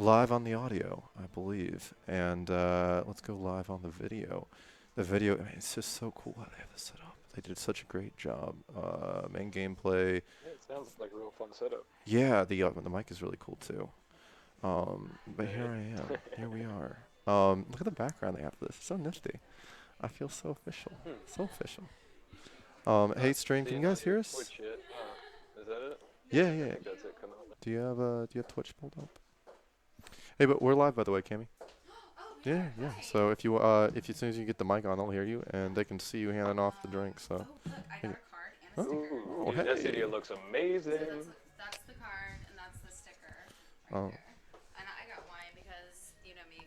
live on the audio, I believe, and let's go live on the video. The video, I mean, it's just so cool how they have this set up. They did such a great job. Main gameplay. Yeah, it sounds like a real fun setup. Yeah, the mic is really cool too. But here I am. Here we are. Look at the background they have for this. It's so nifty. I feel so official. Hmm. So official. Hey, Not stream, can seeing you guys on hear your us? Twitch yet. Is that it? Yeah, I yeah. think that's it coming up. Do you have Twitch pulled up? Hey, but we're live by the way, Cammy. Yeah, yeah. So if as soon as you get the mic on, they'll hear you and they can see you handing off the drink. So. I got a card and a Huh? sticker. Ooh, Oh, that hey. video looks amazing. That's the card and that's the sticker right Oh. there. And I got wine because you know me.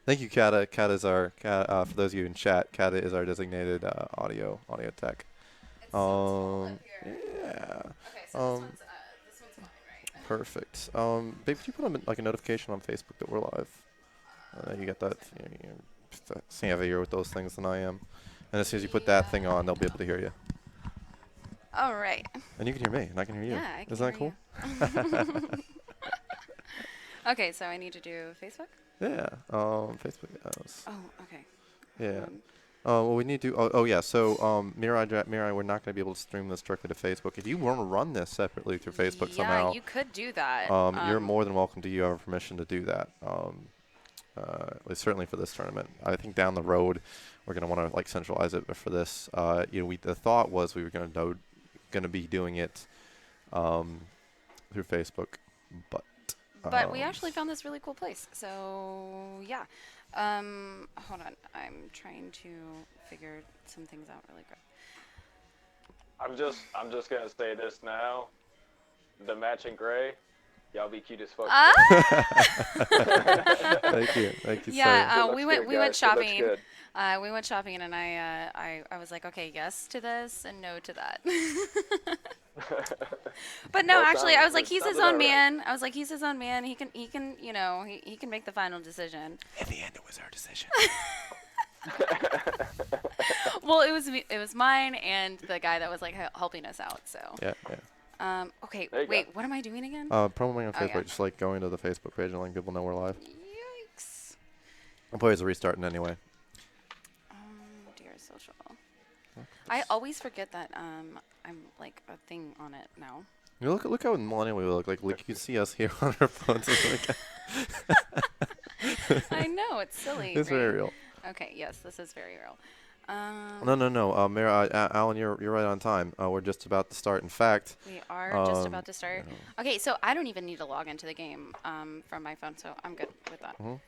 Thank you, Kata. Kata is our for those of you in chat. Kata is our designated audio tech. It's so tall up here. Yeah. Okay, so this one's mine, right? Perfect. Babe, could you put on like a notification on Facebook that we're live? You get that. You're savvier with those things than I am. And as soon as you put that thing on, they'll be able to hear you. All right. And you can hear me, and I can hear you. Yeah, I can Isn't that hear cool? Okay, so I need to do Facebook. Yeah. Facebook. Yes. Oh, okay. Yeah. Well, we need to. Oh yeah. So, Mirai, we're not going to be able to stream this directly to Facebook. If you want to run this separately through Facebook Yeah, somehow, you could do that. you're more than welcome to. You have permission to do that. At least certainly for this tournament. I think down the road, we're going to want to like centralize it. But for this, the thought was we were going to be doing it through Facebook, but. But we actually found this really cool place. So, yeah. Hold on. I'm trying to figure some things out really quick. I'm just gonna say this now. The matching gray, y'all be cute as fuck. Thank you, sir. Yeah, It we looks went good, we went guys. It looks shopping. good. We went shopping, and I was like, okay, yes to this and no to that. But no, Well, actually, I was like, sounds he's his about own right. man. I was like, he's his own man. He can he can make the final decision. In the end, it was our decision. Well, it was mine and the guy that was like helping us out. So. Yeah, yeah. Okay. There you Wait. go. What am I doing again? Promoting on Oh, Facebook, yeah. just like going to the Facebook page and letting people know we're live. Yikes. I'll probably just restarting anyway. Dear social. I always forget that I'm like a thing on it now. You look how millennial we look. Like you can see us here on our phones. I know it's silly. It's right? very real. Okay. Yes, this is very real. No. Alan, you're right on time. We're just about to start. In fact, We are just about to start. Okay, so I don't even need to log into the game from my phone, so I'm good with that. Mhm.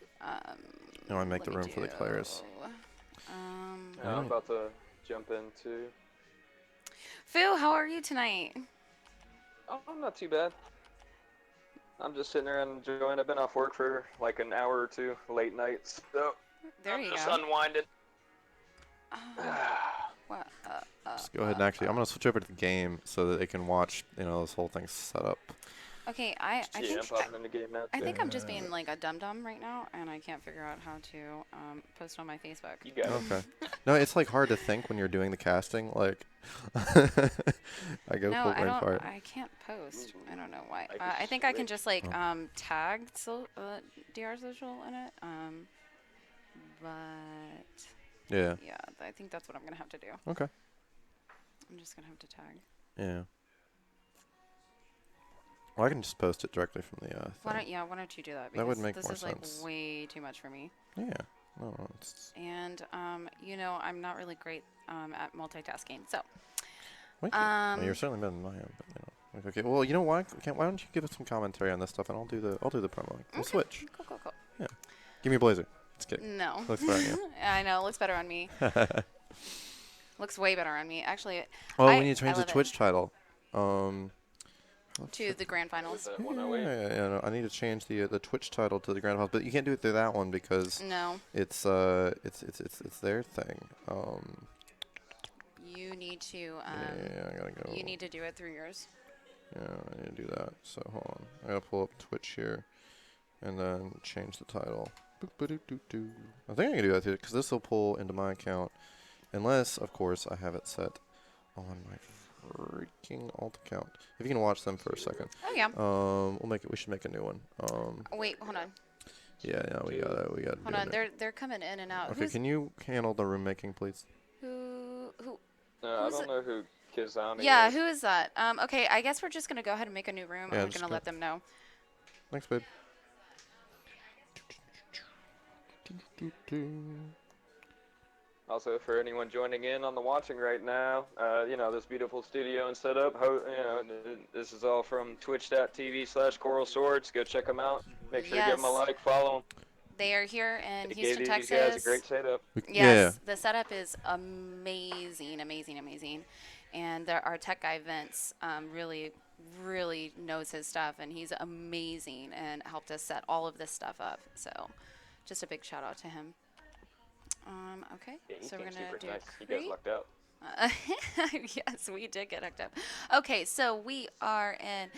You want to make Let the me room for the players. Yeah, I'm about to jump in too. Fu, how are you tonight? Oh, I'm not too bad. I'm just sitting there enjoying. I've been off work for like an hour or two, late nights. So There I'm you just go. unwinding. What? Just go ahead and actually, I'm gonna switch over to the game so that they can watch. This whole thing set up. Okay, I Yeah, I'm think popping in the game now. I too. think I'm just being like a dum dum right now, and I can't figure out how to post on my Facebook. You got it. Okay. No, it's like hard to think when you're doing the casting. Like, I go No, full I brain don't. fart. I can't post. I don't know why. I can I think I can switch. just like Oh. tag DR social in it. But Yeah. yeah, I think that's what I'm gonna have to do. Okay. I'm just gonna have to tag. Yeah. Well, I can just post it directly from the Why thing. don't you do that? That would Because make this more is like sense. way too much for me. Yeah. No, it's. And I'm not really great at multitasking. So Well, you're certainly better than I am, but like, okay. Well, you know why? Why don't you give us some commentary on this stuff, and I'll do the promo. We'll Okay. switch. Cool. Give me a blazer. Just kidding. No. Looks better on you. I know. It looks better on me. Looks way better on me. Actually, Oh, I- we need to change I the love it. Twitch title. to the grand What finals. is that, Yeah, 108? no, I need to change the Twitch title to the Grand Finals, but you can't do it through that one because No. it's their thing. You need to. Yeah, I gotta go. You need to do it through yours. Yeah, I need to do that. So hold on, I gotta pull up Twitch here, and then change the title. Boop-ba-doo-doo-doo. I think I can do that too, because this will pull into my account, unless of course I have it set on my freaking alt account. If you can watch them for a second. Oh yeah. We should make a new one. Wait, hold on. Yeah, we gotta. Hold on, they're coming in and out. Okay, can you handle the room making, please? Who? I Who's don't it? know who Kizami Yeah, is. who is that? Okay, I guess we're just gonna go ahead and make a new room. Yeah, I'm just gonna go. let them know. Thanks, babe. Also, for anyone joining in on the watching right now, this beautiful studio and setup, this is all from twitch.tv/Coral Swords. Go check them out. Make sure to give them a Yes. like, follow They are here in them. They Houston, gave Texas. these guys a great setup. Yes, the setup is amazing, amazing, amazing. And our tech guy Vince really, really knows his stuff, and he's amazing and helped us set all of this stuff up. So, just a big shout out to him. Okay, Yeah, he so we're seems gonna super do nice. You guys create. lucked out. Yes, we did get hooked up. Okay, so we are in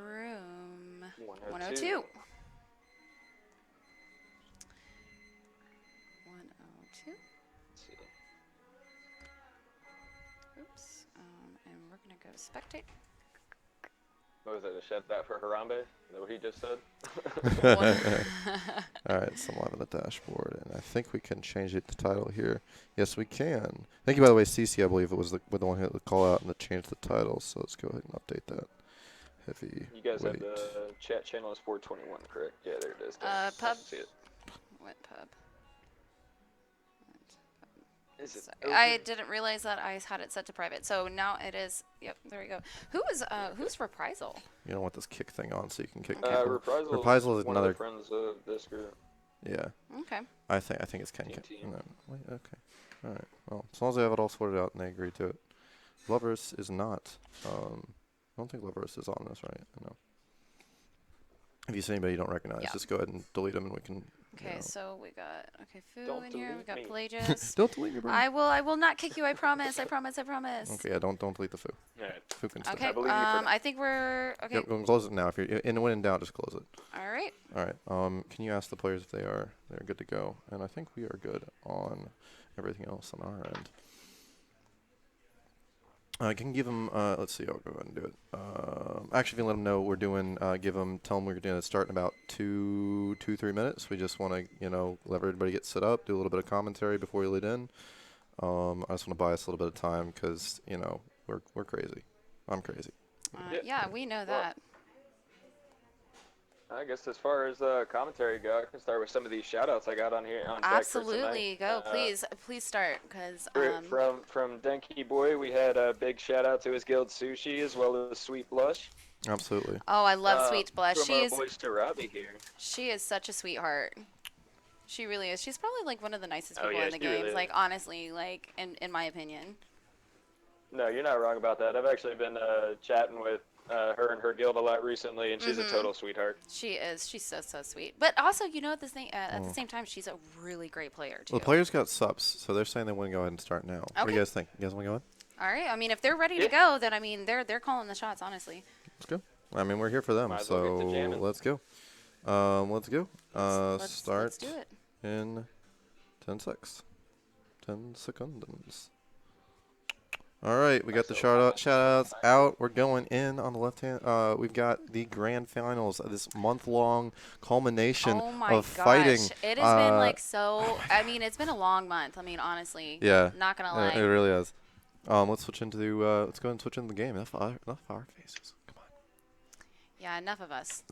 room 102. 102. Let's see. Oops. And we're gonna go spectate. What was it, a shout out for Harambe? Is that what he just said? All right, so I'm live on the dashboard, and I think we can change it to title here. Yes, we can. Thank you, by the way, Cece. I believe it was the one who had the call out and to change the title. So let's go ahead and update that. Heavy. You guys weight. have the chat channel is 421, correct? Yeah, there it is. Pub. I see it. What pub? Is it Sorry. I didn't realize that I had it set to private. So now it is. Yep, there we go. Who's Reprisal? You don't want this kick thing on, so you can kick people. Reprisal is is one another. of the friends of this group. Yeah. Okay. I think it's Ken. TNT. No, wait, okay. All right. Well, as long as they have it all sorted out and they agree to it. Lovers is not. I don't think Lovers is on this, right? No. If you see anybody you don't recognize, Yeah. just go ahead and delete them, and we can. Okay, so we got Fu Don't in here. We delete got me. Pelagius. Don't delete your brain. I will not kick you. I promise. I promise. I promise. Okay, yeah, don't delete the Fu. Alright. Fu can stay. Okay. I believe you for I think we're okay. Yep, go and close it now. If you're when in doubt, just close it. All right. All right. Can you ask the players if they're good to go? And I think we are good on everything else on our end. I can give them. Let's see. I'll go ahead and do it. Actually, if you let them know what we're doing, tell them we're going to start in about 3 minutes. We just want to, let everybody get set up, do a little bit of commentary before we lead in. I just want to buy us a little bit of time because we're crazy. I'm crazy. Yeah, we know that. I guess as far as commentary go, I can start with some of these shout-outs I got on here on deck for Absolutely. tonight. Go, please start, because from Denki Boy, we had a big shout-out to his guild Sushi as well as Sweet Blush. Absolutely. oh, I love Sweet Blush. From our boy Starabi here. She is such a sweetheart. She really is. She's probably like one of the nicest people yeah, in the she really games. is. Like honestly, like in my opinion. No, you're not wrong about that. I've actually been chatting with her and her guild a lot recently, and she's a total sweetheart. She is. She's so sweet. But also, at the same time, she's a really great player too. Well, the players got subs, so they're saying they want to go ahead and start now. What do Okay. you guys think? You guys want to go in? All right. I mean, if they're ready to go, then I mean, they're calling the shots. Honestly. Let's go. I mean, we're here for them, Might as well get to so jamming. let's go. Let's go. Start Let's do it. in 10 seconds. 10 seconds. All right, we got the shout outs out. We're going in on the left hand. We've got the grand finals of this month-long culmination Oh my of gosh. fighting. It has been like so. I mean, it's been a long month. I mean, honestly. Yeah. Not gonna lie. It really is. Let's switch into let's go and switch into the game. Enough our faces. Come on. Yeah. Enough of us.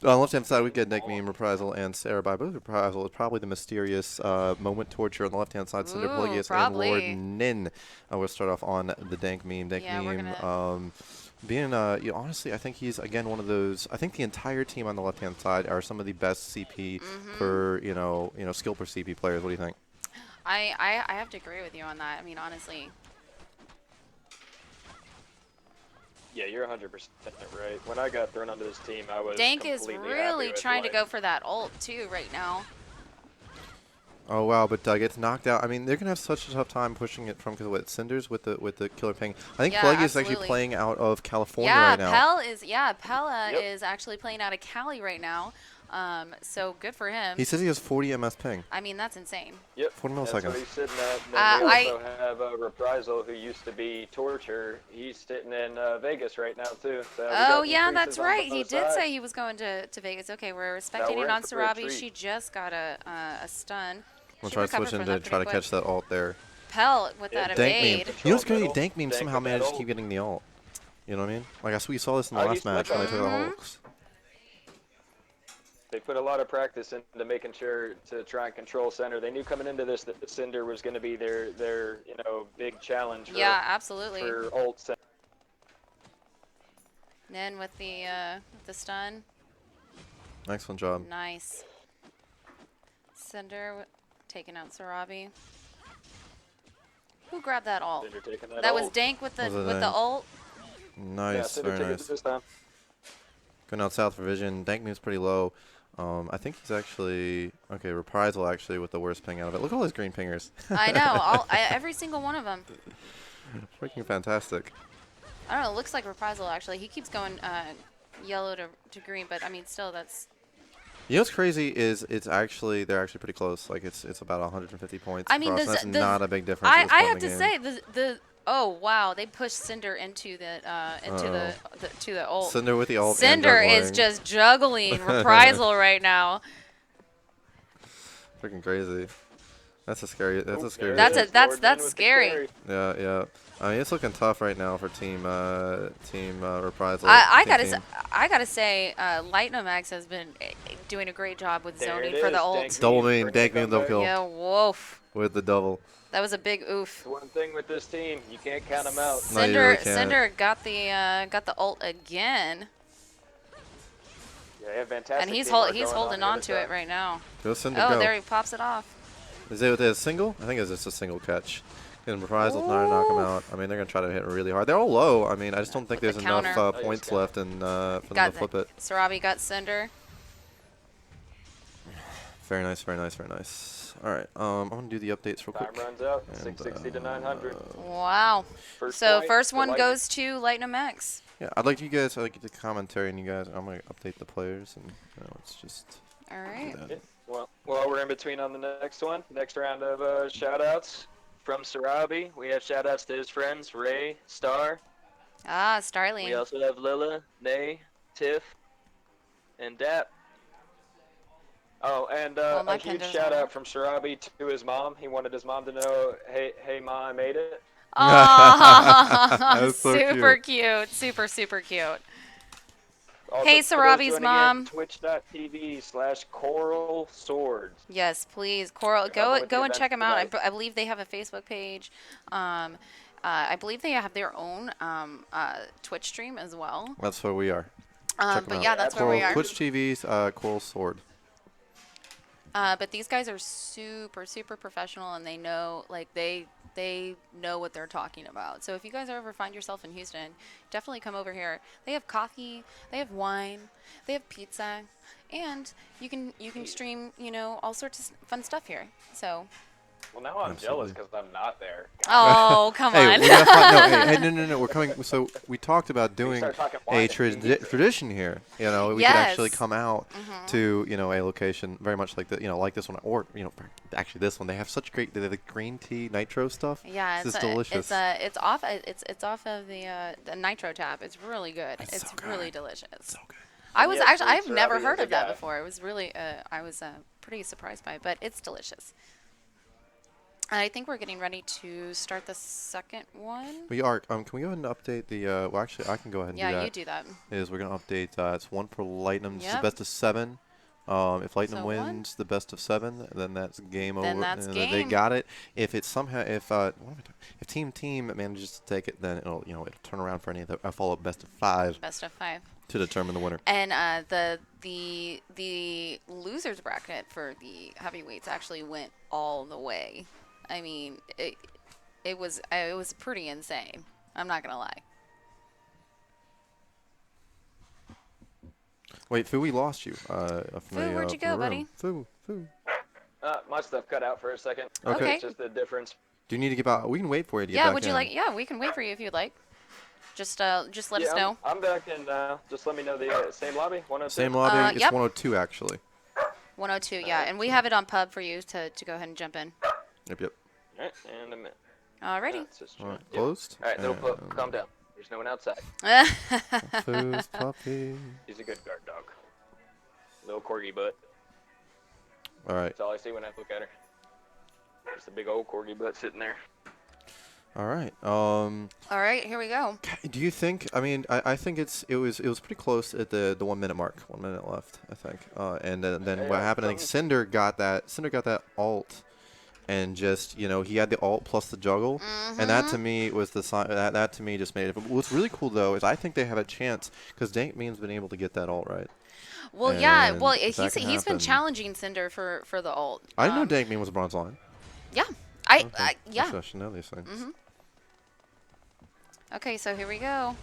On the left-hand side, we've got Nick Meme, Reprisal, and Sarah. By both Reprisal is probably the mysterious moment torture on the left-hand side. Cinder Ooh, Pelagius and probably. Lord Nin. We'll start off on the Dank Meme. Dank Yeah, we're Meme, gonna- being honestly, I think he's again one of those. I think the entire team on the left-hand side are some of the best CP per skill per CP players. What do you think? I have to agree with you on that. I mean, honestly. Yeah, you're 100% right. When I got thrown onto this team, I was Dank is completely really happy with, trying to like, go for that ult too right now. Oh wow, but gets knocked out. I mean, they're gonna have such a tough time pushing it from Cinders with the killer ping. I think Yeah, Pelagius is actually absolutely. playing out of California Yeah, right now. Pella Yep. is actually playing out of Cali right now. So good for him. He says he has 40 MS ping. I mean, that's insane. Yep. 40 That's milliseconds. what he's sitting at. And then we I- also have Reprisal, who used to be Torture. He's sitting in Vegas right now, too. So we Oh got yeah, increases that's on right. He both did sides. say he was going to Vegas. Okay, we're we're spectating in on for a Sarabi. treat. She just got a stun. We'll She try recovered switching from to that try to pretty catch that ult there. quick. Pell with Yeah, that Dank meme. evade. You know what's crazy? Middle, Dank meme Dank somehow with that managed to ult. keep getting the ult. You know what I mean? Like we saw this in the Oh, last he's match when they took the Mhm. Hulks. They put a lot of practice into making sure to try and control Cinder. They knew coming into this that Cinder was going to be their big challenge for, Yeah, absolutely. for ult. Nin with the stun. Excellent job. Nice. Cinder taking out Sarabi. Who grabbed that ult? Cinder taking that That was ult. Dank with the Was it with the Dank? ult. Yeah, Nice, Cinder very took it nice. this time. Going out south for Vision. Dank meme's pretty low. I think he's actually okay. Reprisal actually with the worst ping out of it. Look at all those green pingers. I know, every single one of them. Freaking fantastic. I don't know. It looks like Reprisal actually. He keeps going yellow to green, but I mean, still that's. You know what's crazy is they're actually pretty close. Like it's about 150 points. I mean, across, this- and that's the- not a big difference. at this I point have in to the game. say the oh wow, they pushed Cinder into the to the ult. Cinder with the ult. and Cinder is juggling. just juggling Reprisal right now. freaking crazy. That's a scary. That's a Oop, scary. there it That's is. a- that's- Lord that's Min with the scary. carry. Yeah, yeah. I mean, it's looking tough right now for team Reprisal. I team. gotta say, Lightnamax has been doing a great job with There zoning it for the is, ult. Dank Double meme, main, bring Dank it meme, up double there. kill. Yeah, woof. With the double. That was a big oof. The one thing with this team, you can't count them out. No, you Cinder really can't. Cinder got the ult again, Yeah, they have fantastic and he's teamwork he's going holding on on to it right now. Go Cinder, Oh, go. there he pops it off. Is it a single? I think it's just a single catch. And Reprisal trying to knock him out. I mean, they're going to try to hit really hard. They're all low. I mean, I just don't think With there's the enough counter. Oh, yes, points got it. left for them Got to flip it. Sarabi got Cinder. Very nice, very nice, very nice. All right, I'm going to do the updates real Time quick. runs out, And, 660 to 900. Wow. First So point, first the one Lightning. goes to Lightnamax. Yeah, I'd like the commentary, and you guys, I'm going to update the players, and it's just All right. do that. Yeah, well, while we're in between on the next one, next round of shout-outs from Sarabi. We have shout-outs to his friends, Ray, Star. Ah, We Starling. also have Lila, Nay, Tiff, and Dap. Oh, and my a huge Pendo's shout-out on. from Sarabi to his mom. He wanted his mom to know, hey, Ma, I made it. Oh, That's so super cute. Super, super cute. Also, Hey, for those Sarabi's joining in, mom. Twitch.tv/Coral Swords. Yes, please. Coral, Yeah, go I'm with go the and check event them out. tonight. I believe they have a Facebook page. I believe they have their own Twitch stream as well. That's where we are. Check 'em But out. yeah, that's where we are. Twitch TV's Coral Sword. But these guys are super, super professional, and they know, like, they know what they're talking about. So if you guys ever find yourself in Houston, definitely come over here. They have coffee, they have wine, they have pizza, and you can stream, all sorts of fun stuff here. So, Well, now I'm jealous because I'm not there. oh, come Hey, on. we're gonna find, no. We're coming. So we talked about doing start talking a wine, it can be tradition here. We could Yes. actually come out to a location very much like like this one, or actually this one. They have such great the green tea nitro stuff. Yeah, This it's is delicious. It's off of the Nitro tab. It's really good. It's It's so really good. delicious. So good. I was Yeah, actually fruits I've are never obvious heard a of that guy. before. It was really I was pretty surprised by it, but it's delicious. I think we're getting ready to start the second one. We are. Can we go ahead and update the? Well, actually, I can go ahead and do Yeah, that. you do that. Is we're gonna update. It's one for Lightning. It's the Yep. best of 7. If Lightning So wins the best of 7, then that's game Then over. that's and game. They got it. If it's somehow if team manages to take it, then it'll turn around for any of the follow up best of 5 Best of 5. to determine the winner. And the losers bracket for the heavyweights actually went all the way. I mean, it was pretty insane. I'm not gonna lie. Wait, Fu, we lost you. From the, where'd you from go, the buddy? room. Fu. My stuff cut out for a second. Okay. It's just the difference. Do you need to get out? We can wait for you to get Yeah, back would you in. like? Yeah, we can wait for you if you'd like. Just let us know. I'm back in now. Just let me know the same lobby. 102. Same lobby. It's Yep. 102 actually. 102, yeah, and we have it on pub for you to go ahead and jump in. Yep. Yep. All right, and a minute. Alrighty. That's just All right. Yep. Closed. All right, little pup, calm down. There's no one outside. Foos puppy. He's a good guard dog. Little corgi butt. All right. That's all I see when I look at her. Just a big old corgi butt sitting there. All right. All right, here we go. Do you think? I mean, I think it was pretty close at the 1 minute mark. 1 minute left, I think. And then what happened? I think Cinder got that alt, and just he had the alt plus the juggle, and that to me was the sign. That to me just made it. What's really cool though is I think they have a chance because Dank Meme's been able to get that alt right. Well, yeah. And Well, if that can he's been happen- challenging Cinder for the ult. I didn't know Dank Meme was a bronze line. Yeah. Yeah. I should know these things. Okay, so here we go.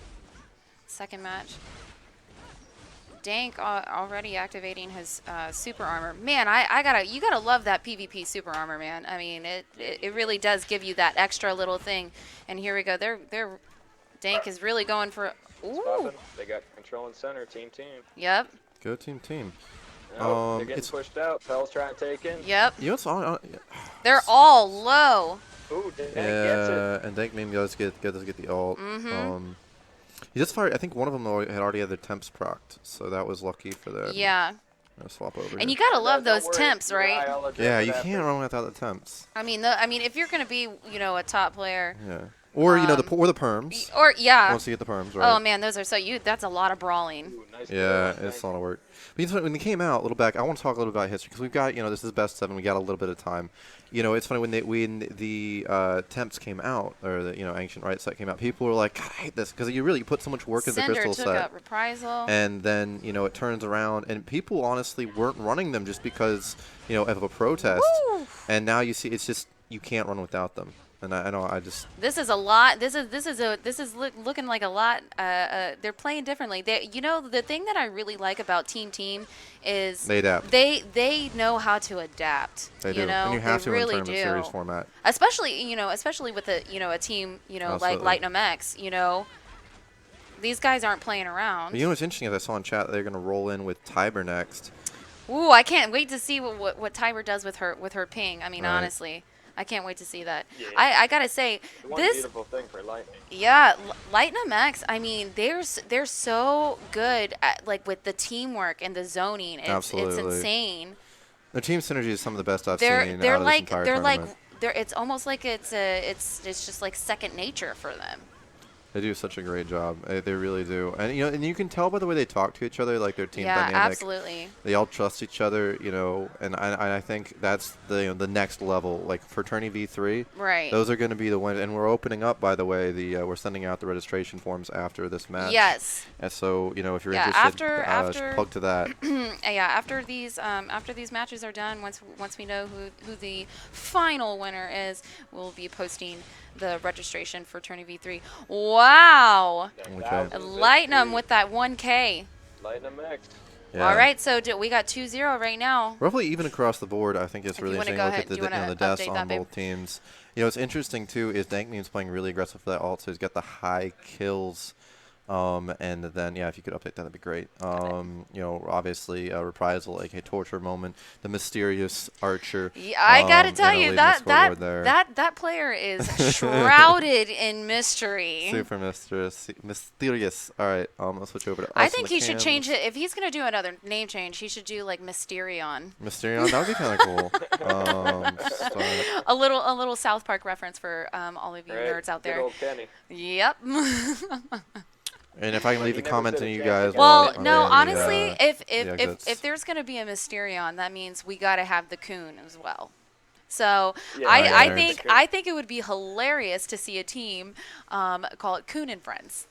Second match. Dank already activating his super armor. Man, you gotta love that PvP super armor, man. I mean, it really does give you that extra little thing. And here we go. Dank is really going for. Ooh. Popping. They got control in center. Team. Yep. Go team. Oh, they're getting it's- pushed out. Pell's trying to take in. Yep. You know what's on? They're all low. Ooh, Dank gets it. Yeah, and Dank Meme does get the ult. He just fired. I think one of them had already had their temps procced, so that was lucky for them. Yeah. I'll swap over. And here. you gotta love Don't those worry, temps, you're right? I'll address Yeah, it you after. can't run without the temps. I mean, if you're gonna be, a top player, Yeah. Or the perms. or yeah. Once you get the perms, right? Oh man, those are that's a lot of brawling. Ooh, nice Yeah, kill, it's a Dank. lot of work. But when they came out, a little back, I want to talk a little about history because we've got, this is best 7. We got a little bit of time. It's funny when the temps came out, or the Ancient Right set came out. People were like, God, I hate this because you put so much work into the Cinder crystal took set, out Reprisal. and then it turns around, and people honestly weren't running them just because of a protest. Woo! And now you see, it's just you can't run without them. And I know I just This is a lot. This is looking like a lot. They're playing differently. The thing that I really like about Team is they adapt. they know how to adapt. They do, and you have they to really in tournament series format. Especially with a a team like Absolutely. Lightning X. These guys aren't playing around. But what's interesting is I saw in chat that they're going to roll in with Tiber next. Ooh, I can't wait to see what Tiber does with her ping. I mean, Right. honestly, I can't wait to see that. Yeah. I gotta say, The one this beautiful thing for Lightning. yeah, Lightning X. I mean, they're so good at with the teamwork and the zoning. It's Absolutely. insane. Their team synergy is some of the best I've They're seen they're out of this like entire they're like tournament. it's almost like it's just like second nature for them. They do such a great job. They really do. And and you can tell by the way they talk to each other, like their team Yeah, dynamic. absolutely. They all trust each other, and I think that's the next level. Like Fraternity V3, Right. those are going to be the ones. And we're opening up, by the way. We're sending out the registration forms after this match. Yes. And so if you're Yeah, interested, after- plug to that. Yeah, after these matches are done, once we know who the final winner is, we'll be posting the registration for Tourney V3. Wow! Okay. Lighten them with that 1K. Lightning X. Yeah. All right, so we got 2-0 right now. Roughly even across the board, I think it's If really you wanna interesting to go look at ahead, do you wanna the deaths update on that, babe? both teams. What's interesting too is Dank Meme's playing really aggressive for that ult, so he's got the high kills. And then if you could update that, that'd be great. Obviously Reprisal, aka Torture Moment, the mysterious Archer. Yeah, I gotta tell you leading the that scoreboard there. that player is shrouded in mystery. Super mysterious. All right, let's switch over to. I us think and the he should cams. change it. If he's gonna do another name change, he should do like Mysterion. Mysterion, that would be kind of cool. So- A little South Park reference for all of you Right? nerds out Good there. old Kenny. Yep. And if I can leave He the never comment stood to a you chance guys. against Well, Kenny. no, on the, honestly, if yeah, 'cause if there's gonna be a Mysterion, that means we gotta have the Coon as well. So Yeah, I yeah. think I think it would be hilarious to see a team call it Coon and Friends.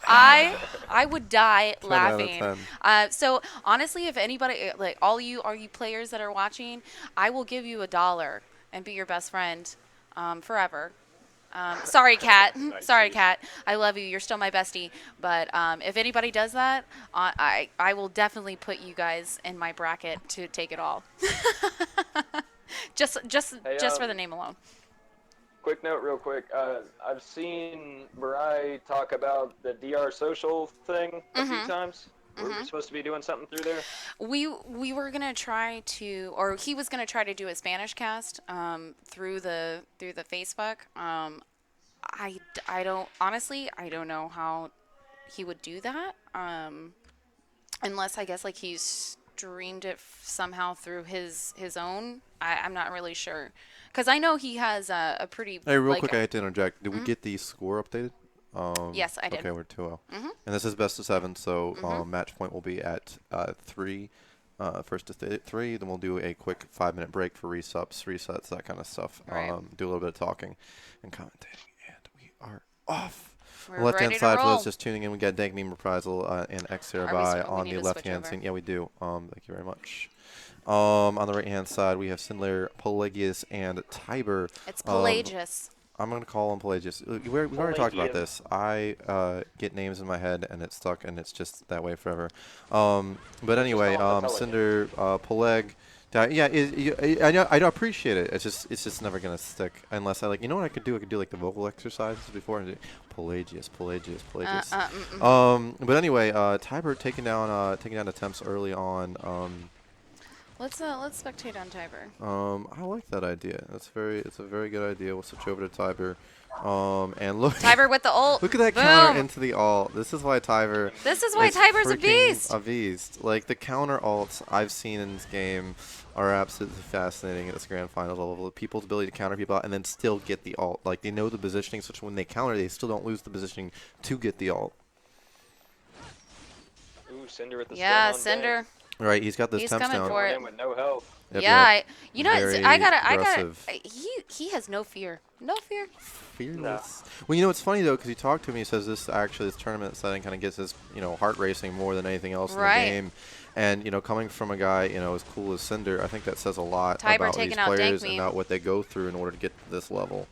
I would die 10 out of laughing. 10. So honestly, if anybody like all you players that are watching, I will give you $1 and be your best friend forever. Sorry, Kat. Sorry, Kat. I love you. You're still my bestie. But if anybody does that, I will definitely put you guys in my bracket to take it all. just Hey, for the name alone. quick note, real quick. I've seen Mirai talk about the DR social thing a few times. Were we supposed to be doing something through there? We were gonna try to, or he was gonna try to do a Spanish cast through the Facebook. I don't honestly I don't know how he would do that. Unless I guess like he streamed it somehow through his own. I'm not really sure, because I know he has a pretty Hey, real like quick, I hate to interject. Did we get the score updated? Yes, I did. Okay, we're 2-0. And this is best of 7, so match point will be at 3. First to 3, then we'll do a quick 5-minute break for resets, that kind of stuff. Right. Do a little bit of talking and commentating, and we are off. We're On the left-hand ready to side, for roll. those just tuning in, we got Dank Meme Reprisal and X Are we Terabyte we on need the to switch left-hand over? scene. Yeah, we do. Thank you very much. On the right-hand side, we have Sindler, Pelagius, and Tiber. It's Pelagius. I'm going to call him Pelagius. We've already talked about this. I get names in my head, and it's stuck, and it's just that way forever. But anyway, call him the Cinder, Peleg. Yeah, I appreciate it. It's just never going to stick unless I, like, you know what I could do? I could do, like, the vocal exercises before and do Pelagius. But anyway, Tiber taking down attempts early on. Let's spectate on Tiber. I like that idea. It's a very good idea. We'll switch over to Tiber. And look, Tiber with the ult. look at that Boom. counter into the ult. This is why Tiber. This is why is Tiber's a freaking beast. A beast. Like, the counter ults I've seen in this game are absolutely fascinating at this grand final level. People's ability to counter people out and then still get the ult. Like, they know the positioning, so when they counter, they still don't lose the positioning to get the ult. Ooh, Cinder with the Yeah, stun on Cinder. Dank. Right, he's got this He's temps coming down. for it. Him with no health. Yep, Yeah, yep. you know, Very I gotta. aggressive. He has no fear. No fear. Fearless. Well, you know, it's funny though, because he talked to me. He says this tournament setting kind of gets his heart racing more than anything else Right. in the game. And coming from a guy as cool as Cinder, I think that says a lot Tiber about taking these out players Dank and Meme. about what they go through in order to get to this level.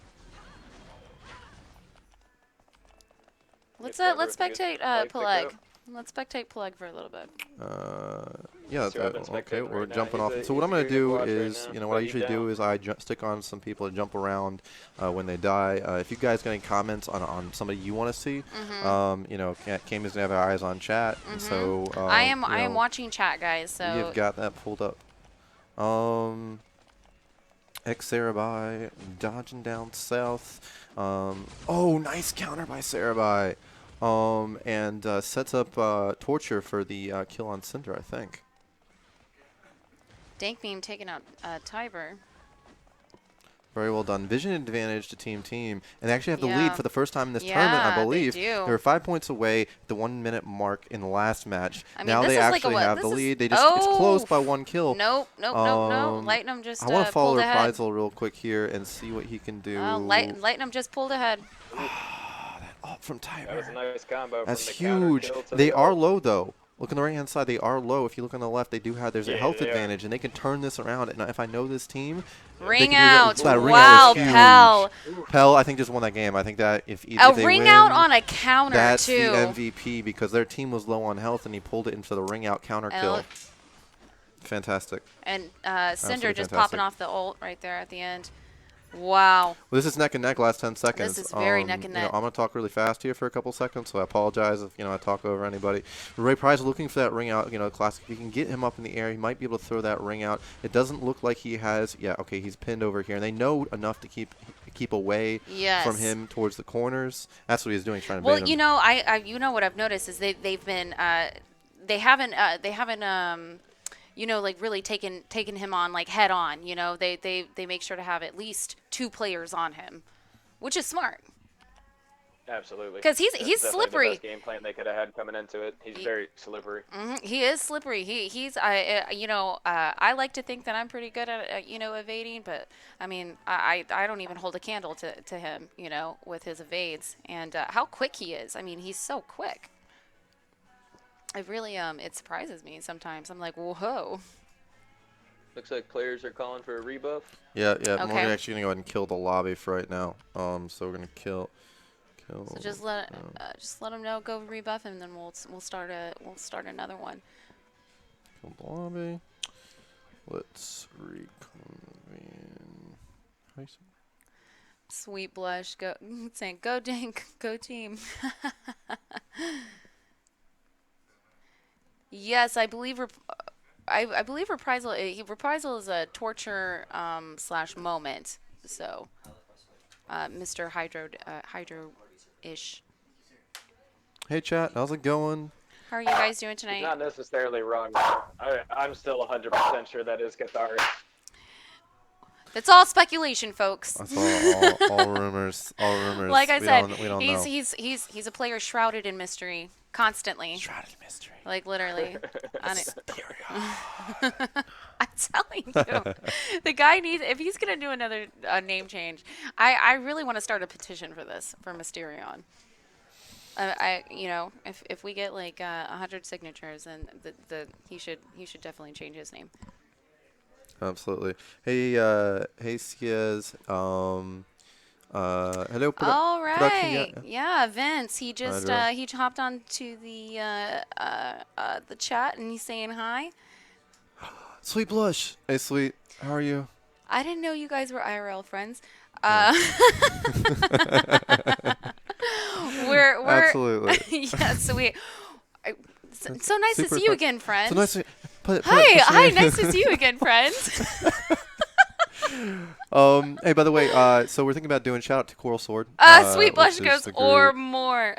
Let's Tiber let's with a good spectate play Peleg. pickup. Let's spectate Peleg for a little bit. Yeah, See, I've been okay, spectating we're right now. jumping He's off. a- So what he's I'm a going to good do watch right is, now. what I But usually he's do down. is I stick on some people to jump around when they die. If you guys got any comments on somebody you want to see, Cam is going to have our eyes on chat. And so I am watching chat, guys. So You've got that pulled up. X Sarabai dodging down south. Oh, nice counter by Sarabai. And sets up Torture for the kill on Cinder, I think. Dank Meme taking out Tiber. Very well done. Vision advantage to Team, and they actually have the Yeah. lead for the first time in this tournament, I Yeah, they believe. do. They were 5 points away at the 1 minute mark in the last match. I mean, Now this they is like a actually what? have This the is- lead. They just it's close by Oh, 1 kill. Nope. Lightnum just I want to follow pulled ahead. Reprisal real quick here and see what he can do. Lightnum just pulled ahead. That from Tiber. That was a nice combo. That's from the counter huge. kill to They the are ult. low though. Look on the right hand side, they are low. If you look on the left, they do have there's a Yeah, health they are. advantage, and they can turn this around. And if I know this team, they Ring can do out. that ring Wow, out is huge. Pell. Pell, I think just won that game. I think that if A they ring win, out on a counter that's too. the MVP because their team was low on health, and he pulled it into the ring out counter And kill. look- Fantastic. And Cinder Absolutely just fantastic. popping off the ult right there at the end. Wow. Well, this is neck and neck last 10 seconds. This is very neck and neck. I'm going to talk really fast here for a couple seconds, so I apologize if I talk over anybody. Ray Price looking for that ring out, classic. If you can get him up in the air, he might be able to throw that ring out. It doesn't look like he has. Yeah, okay, he's pinned over here, and they know enough to keep away Yes. from him towards the corners. That's what he's doing, he's trying to Well, bait him. I what I've noticed is they've been they haven't like really taken him on like head on. They make sure to have at least 2 players on him, which is smart. Absolutely. 'Cause he's That's definitely slippery. The best game plan they could have had coming into it. He's very slippery. He is slippery. He's I like to think that I'm pretty good at evading, but I mean I don't even hold a candle to him with his evades and how quick he is. I mean he's so quick. It really it surprises me sometimes. I'm like, whoa. Looks like players are calling for a rebuff. Yeah. Okay. We're actually going to go ahead and kill the lobby for right now. So we're going to kill. So just let him know, go rebuff him, and then we'll start another one. Kill the lobby. Let's reconvene. How do you say- Sweet blush. Go saying go Dink, go team. Yes, I believe I believe reprisal reprisal is a torture slash moment. So, Mr. Hydro ish. Hey chat, how's it going? How are you guys doing He's tonight? not necessarily wrong. I'm still 100% sure that is Cathars. It's all speculation, folks. That's all rumors. All rumors. Like I we said, we don't know. he's a player shrouded in mystery constantly. Shrouded in mystery. Like literally. I'm telling you, the guy needs. If he's gonna do another name change, I really want to start a petition for this for Mysterion. If we get like 100 signatures, then he should definitely change his name. Absolutely. Hey, hey, Skiaz. Hello. All Production. right. Yeah, Vince. He just Hydra. he hopped onto the chat and he's saying hi. Sweet Blush. Hey, Sweet. How are you? I didn't know you guys were IRL friends. We're Absolutely. yeah. So so nice to Super see you fun. again, friends. So nice to Hi, nice to see you again, friends. Hey, by the way, so we're thinking about doing shout out to Coral Sword. Sweet Blush which is goes the or group. more.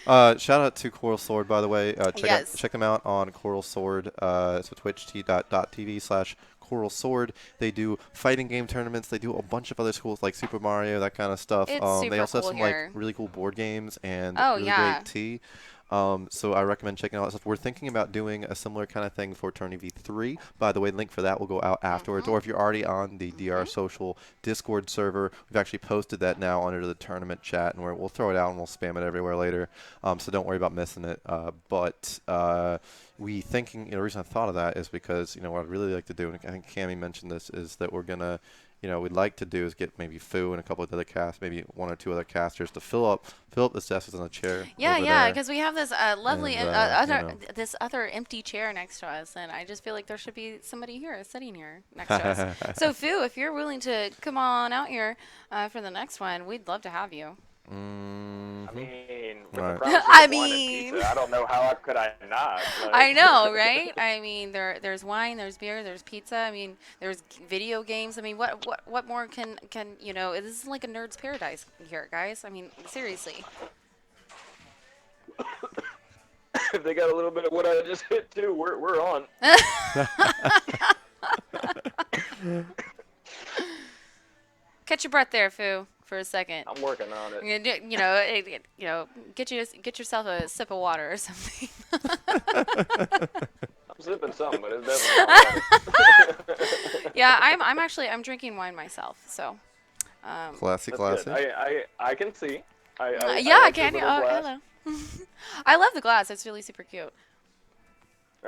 Shout out to Coral Sword, by the way. Yes. Check them out on Coral Sword. So twitch.tv/Coral Sword. They do fighting game tournaments. They do a bunch of other schools like Super Mario, that kind of stuff. It's They super also cool have some here. like really cool board games and Oh, really yeah. great tea. So I recommend checking out that stuff. We're thinking about doing a similar kind of thing for Tourney V3. By the way, link for that will go out afterwards. Or if you're already on the DR Social Discord server, we've actually posted that now under the tournament chat, and we'll throw it out and we'll spam it everywhere later. So don't worry about missing it. But we thinking, the reason I thought of that is because, what I'd really like to do, and I think Cammie mentioned this, is that we're going to, we'd like to do is get maybe Foo and a couple of other cast, maybe one or two other casters to fill up this desk in a chair. Yeah, over yeah, there. because we have this lovely And, this other empty chair next to us, and I just feel like there should be somebody here sitting here next to us. So, Fu, if you're willing to come on out here for the next one, we'd love to have you. I mean, with Right. the promises I of wine and mean- pizza, I don't know how could I not. Like, I know, right? I mean, there's wine, there's beer, there's pizza. I mean, there's video games. I mean, what more can This is like a nerd's paradise here, guys. I mean, seriously. if they got a little bit of what I just hit too, we're on. Catch your breath there, Fu, for a second. I'm working on it. Get yourself a sip of water or something. I'm sipping something, but it's definitely not water. Yeah, I'm drinking wine myself, so. Classy, That's classy. good. I can see. I Yeah, like can this you? little Oh, glass. hello. I love the glass. It's really super cute.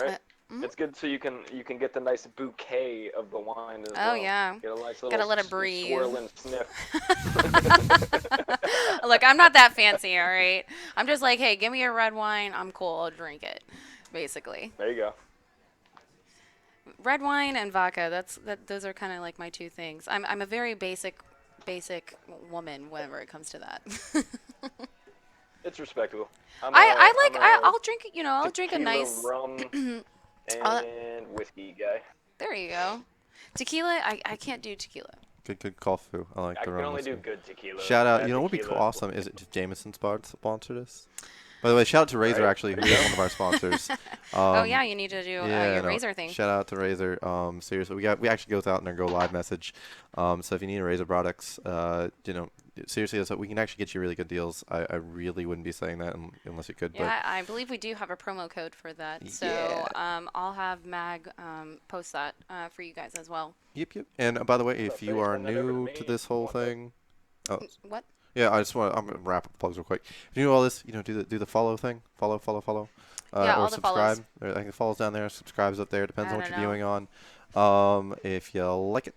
Right? It's good so you can get the nice bouquet of the wine as well. Oh, yeah. Get a nice Gotta little let it breathe. swirl and sniff. Look, I'm not that fancy, all right? I'm just like, hey, give me a red wine. I'm cool. I'll drink it, basically. There you go. Red wine and vodka. Those are kind of like my two things. I'm a very basic woman whenever it comes to that. It's respectable. I'll drink, I'll drink a tequila, nice. rum Uh, and whiskey guy. There you go. Tequila, I can't do tequila. Good call, Fu. I like I the can rum only do whiskey. good tequila. Shout out. Bad You know what would be tequila- awesome is it just Jameson sponsored us. By the way, shout out to Razor Right. actually, who is one of our sponsors. Oh yeah, you need to do your Razor thing. Shout out to Razor. Seriously, we actually goes out in our Go Live message. So if you need Razor products, seriously, so we can actually get you really good deals. I really wouldn't be saying that unless you could. Yeah, I believe we do have a promo code for that. So Yeah. I'll have Mag post that for you guys as well. Yep. And by the way, if you are send that over to new me. to this whole thing, What? yeah, I'm gonna wrap up the plugs real quick. If you do all this, do the follow thing, follow. Yeah, or all the follows. subscribe. I think the follows down there, subscribes up there. Depends I on what don't you're know. viewing on. If you like it,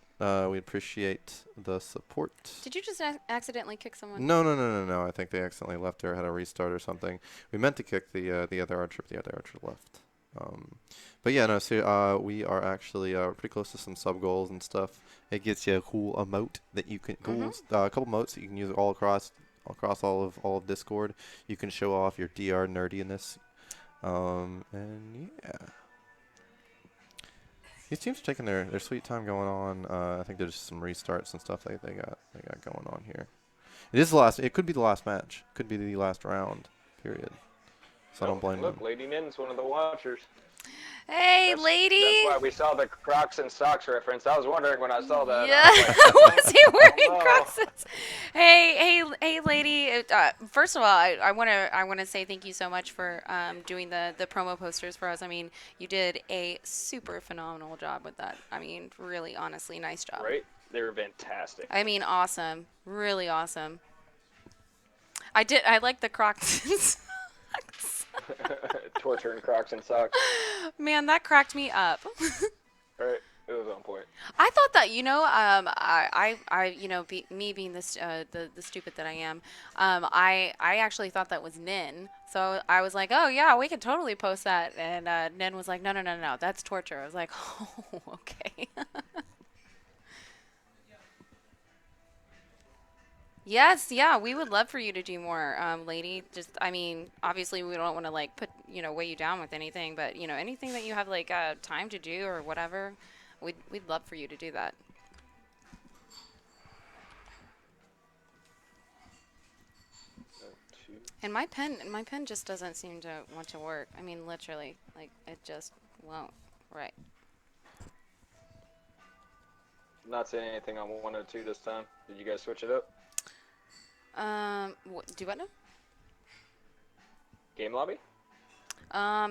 we appreciate the support. Did you just accidentally kick someone? No. I think they accidentally left or had a restart or something. We meant to kick the other archer, but the other archer left. But yeah, no. So we are actually pretty close to some sub goals and stuff. It gets you a cool emote that you can a couple emotes that you can use all across all of Discord. You can show off your DR nerdiness. And yeah. These teams are taking their sweet time going on. I think there's some restarts and stuff they got going on here. It is the last. It could be the last match. Could be the last round. Period. So I don't blame them. Look, Lady Nin's one of the watchers. Hey, lady. That's why we saw the Crocs and socks reference. I was wondering when I saw that. Yeah, Like, was he wearing oh, no. Crocs? Hey, lady. First of all, I wanna say thank you so much for doing the promo posters for us. I mean, you did a super phenomenal job with that. I mean, really, honestly, nice job. Right? They were fantastic. I mean, awesome, really awesome. I like the Crocs and socks. Torturing Crocs and socks. Man, that cracked me up. Right? It was on point. I thought that, me being the stupid that I am, I actually thought that was Nin. So I was like, oh yeah, we could totally post that. And Nin was like, no, that's torture. I was like, oh, okay. Yes, yeah, we would love for you to do more, lady. Just, I mean, obviously we don't want to like put, weigh you down with anything, but anything that you have like time to do or whatever, we'd love for you to do that. And my pen just doesn't seem to want to work. I mean, literally, like it just won't. Right. Not saying anything on 102 this time. Did you guys switch it up? Do what now? Game lobby?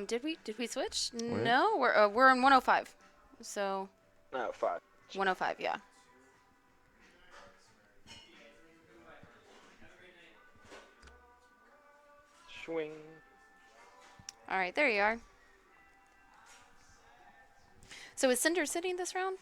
Did we switch? Wait. No, we're on 105. So No, 5. 105, yeah. Swing. All right, there you are. So is Cinder sitting this round?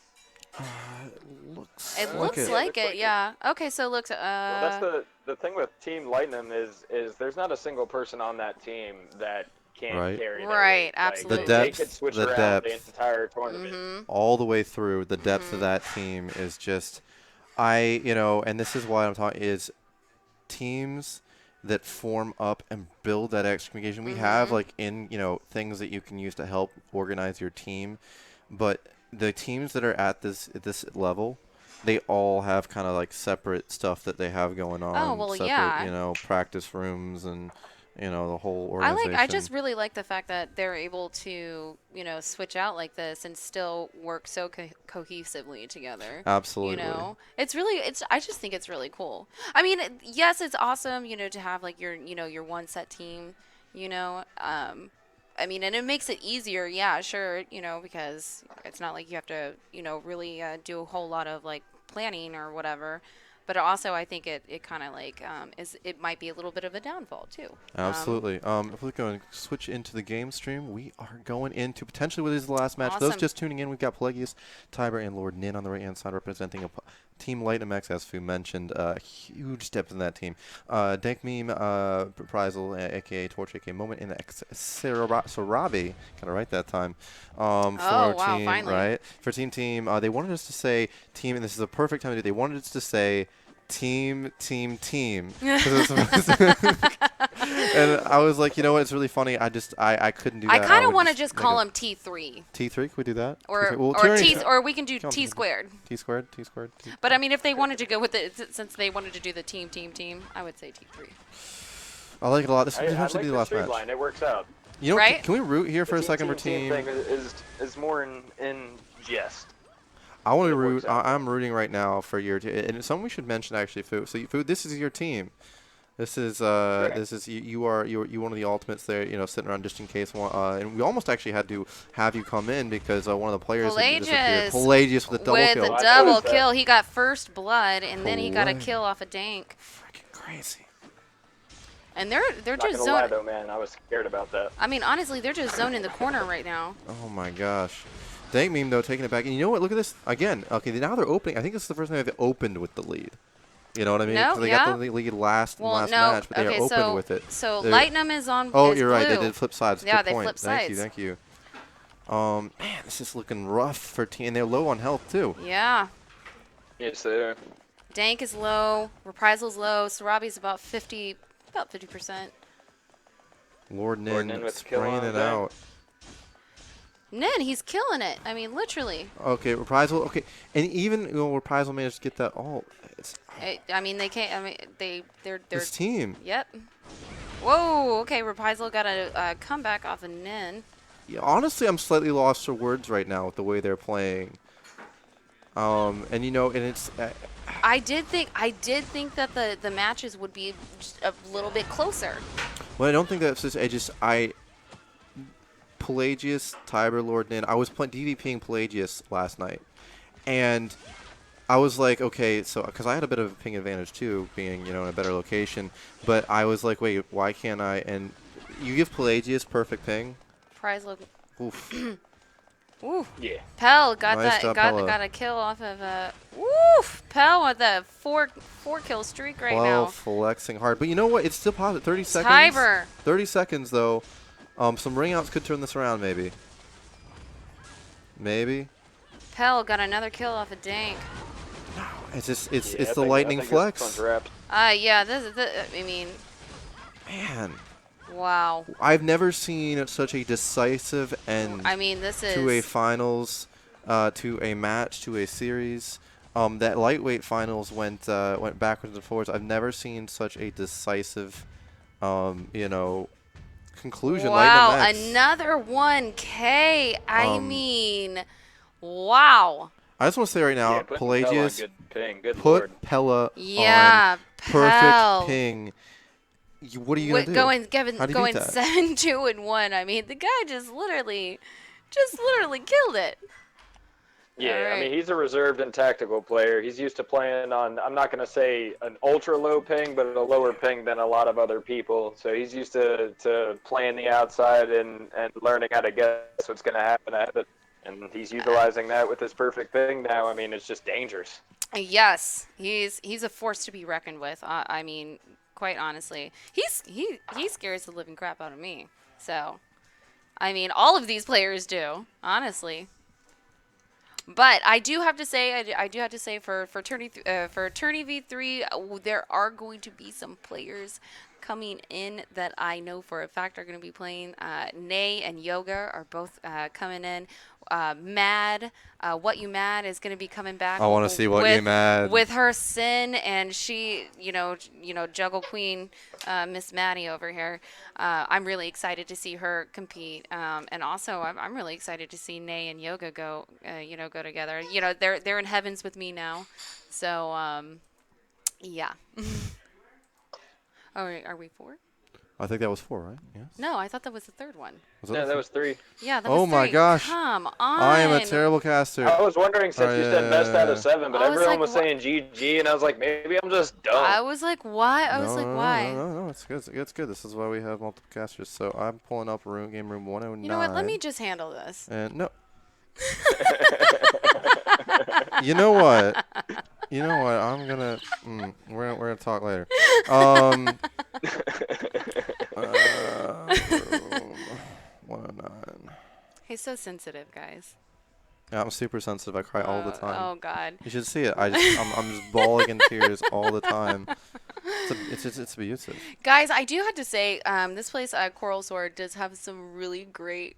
Looks It like looks it. like it, it. yeah. Okay, so it looks Well, that's the thing with Team Lightning is there's not a single person on that team that can't Right. carry that Right, lead. absolutely. The They depth- could switch the around the depth. entire tournament. Mm-hmm. All the way through. The depth of that team is just, and this is why I'm talking, is teams that form up and build that extra communication. We have things that you can use to help organize your team, but the teams that are at this level, they all have kind of like separate stuff that they have going on. Oh, well, separate, yeah. Practice rooms and the whole I organization. just really like the fact that they're able to, switch out like this and still work so cohesively together. Absolutely. I just think it's really cool. I mean, yes, it's awesome, to have like your one set team, I mean, and it makes it easier, yeah, sure, because it's not like you have to, really do a whole lot of like planning or whatever. But also, I think it kind of like it might be a little bit of a downfall too. Absolutely. If we go and switch into the game stream, we are going into potentially what is the last match. For those Awesome. just tuning in, we've got Pelagius, Tiber, and Lord Nin on the right-hand side representing Team Light MX, as Fu mentioned. Huge depth in that team. Dank Meme, Reprisal, a.k.a. Torch, a.k.a. Moment in the Sorabi. Got it right that time. For our wow, team, finally. right? For Team, they wanted us to say team, and this is a perfect time to do it. They wanted us to say team. 'Cause it was and I was like, it's really funny. I couldn't do that. I kind of would want to just just call make him T3 it T3. Can we do that? or T3? Well, or T T or we can do Come on, T squared. T squared. But I mean, if they wanted to go with it, since they wanted to do the team, I would say T3. I like it a lot. This I would like potentially be the the last match. streamline. It works out. Right? Can we root here for The a second for team team? thing is more in jest. I want to it root. works out. I'm rooting right now for your team, and it's something we should mention actually. Fu. So, Fu, this is your team. This is you are one of the ultimates there. Sitting around just in case. And we almost actually had to have you come in because one of the players had disappeared. Pelagius with a double with kill. a I double noticed that. kill. He got first blood, and then he got a Pelagius. kill off a Dank. Freaking crazy. And they're Not just gonna lie zoning. though, man, I was scared about that. I mean, honestly, they're just zoning the corner right now. Oh my gosh. Dank Meme though taking it back. And you know what? Look at this again. Okay, now they're opening. I think this is the first time they've opened with the lead. You know what I mean? No, 'Cause they yeah. got the lead last Well, last no. match, but they Okay, are open so with it. so They're- Lightnum is on. Oh, is you're right. They blue. did flip sides. Yeah, Good they point. flipped Thank sides. you. Man, this is looking rough for team. And they're low on health too. Yeah. Yes, sir. Dank is low. Reprisal's low. Sarabi's about 50%. Lord Lord Nin Nin with the kill spraying on it Dank. out. Nin, he's killing it. I mean, literally. Okay, Reprisal. Okay, and even Reprisal managed to get that ult. It's I mean, they can't. I mean, they're. this team. Yep. Whoa. Okay, Reprisal got a comeback off of Nin. Yeah, honestly, I'm slightly lost for words right now with the way they're playing. And and it's. I did think that the matches would be just a little bit closer. Well, I don't think that's just. Pelagius, Tiber, Lord Nin. I was playing DVPing Pelagius last night, and I was like, okay, so because I had a bit of a ping advantage too, being in a better location. But I was like, wait, why can't I? And you give Pelagius perfect ping. Prize look. Oof. Ooh. Yeah. Pell got Nice that. job, Got Pella. got a kill off of Woof. Pell with a four kill streak right Well, now. flexing hard, but you know what? It's still positive. 30 seconds. Tiber. 30 seconds though. Some ring outs could turn this around, maybe. Maybe. Pell got another kill off of Dank. It's just Yeah, it's I the think- lightning I think this flex. one's wrapped. Yeah. I mean, Man, wow. I've never seen such a decisive end I mean, this is. to a finals, to a match, to a series. That lightweight finals went backwards and forwards. I've never seen such a decisive, conclusion. Wow, Light MX. another 1K. I Um, mean, wow. I just want to say right now, Yeah, putting Pella on Pelagius, good ping. Good put lord. Pella Yeah, on perfect Pell. ping. What are you gonna do? Going How do you beat going that? 7-2-1. I mean, the guy just literally killed it. Yeah, I Alright. mean, he's a reserved and tactical player. He's used to playing on, I'm not going to say an ultra low ping, but a lower ping than a lot of other people. So he's used to playing the outside and learning how to guess what's going to happen ahead of it. And he's utilizing that with his perfect ping now. I mean, it's just dangerous. Yes, he's a force to be reckoned with. I mean, quite honestly, he scares the living crap out of me. So, I mean, all of these players do, honestly. But I do have to say, for Tourney V3, there are going to be some players coming in that I know for a fact are going to be playing. Nay and Yoga are both coming in. Mad, What You Mad is going to be coming back. I want to see What You Mad. With her Sin, and she, Juggle Queen, Miss Maddie over here. I'm really excited to see her compete, and also I'm really excited to see Nay and Yoga go together. They're in heavens with me now, so yeah. Are we 4? I think that was 4, right? Yes. No, I thought that was the third one. Was No, the that was 3. Yeah, that was Oh my 3. gosh. Come on. I am a terrible caster. I was wondering since you said best out of 7, but I was everyone like, was saying GG, and I was like, maybe I'm just dumb. I was like, why? Why? No, it's good. It's good. This is why we have multiple casters. So I'm pulling up game room 109. You know what? Let me just handle this. And no. You know what? I'm gonna. We're gonna talk later. Room 109. He's so sensitive, guys. Yeah, I'm super sensitive. I cry all the time. Oh God. You should see it. I'm just bawling in tears all the time. It's abusive. Guys, I do have to say, this place, Coral Sword, does have some really great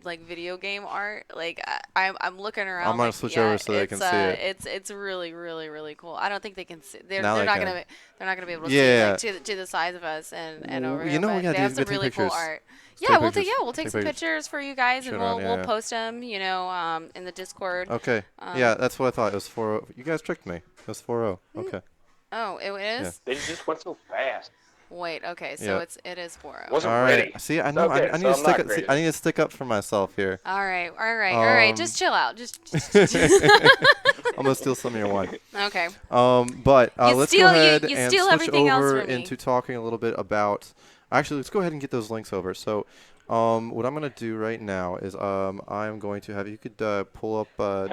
like video game art. Like I'm looking around. I'm gonna like, switch yeah, over so they can see it. It's really cool. I don't think they can see. They're Now they not can. gonna be able to Yeah. see like, to the size of us and over You here. know, But we gotta they have do- some take really cool pictures. art. Take Yeah, pictures. we'll take Take some pictures. pictures for you guys, and Shit on, we'll yeah. post them. In the Discord. Okay. Yeah, that's what I thought. It was 4-0. You guys tricked me. It was 4-0. Okay. Oh, it is. They just went so fast. Wait. Okay. So Yeah. it is 4-0. Wasn't All ready. right. See, I know. Okay, I need so to I'm stick not up. See, graded. I need to stick up for myself here. All right. Just chill out. Just I'm gonna steal some of your wine. okay. But You let's steal- go ahead you and steal switch everything else over from me. into talking a little bit about. Actually, let's go ahead and get those links over. So, what I'm gonna do right now is I'm going to have you could pull up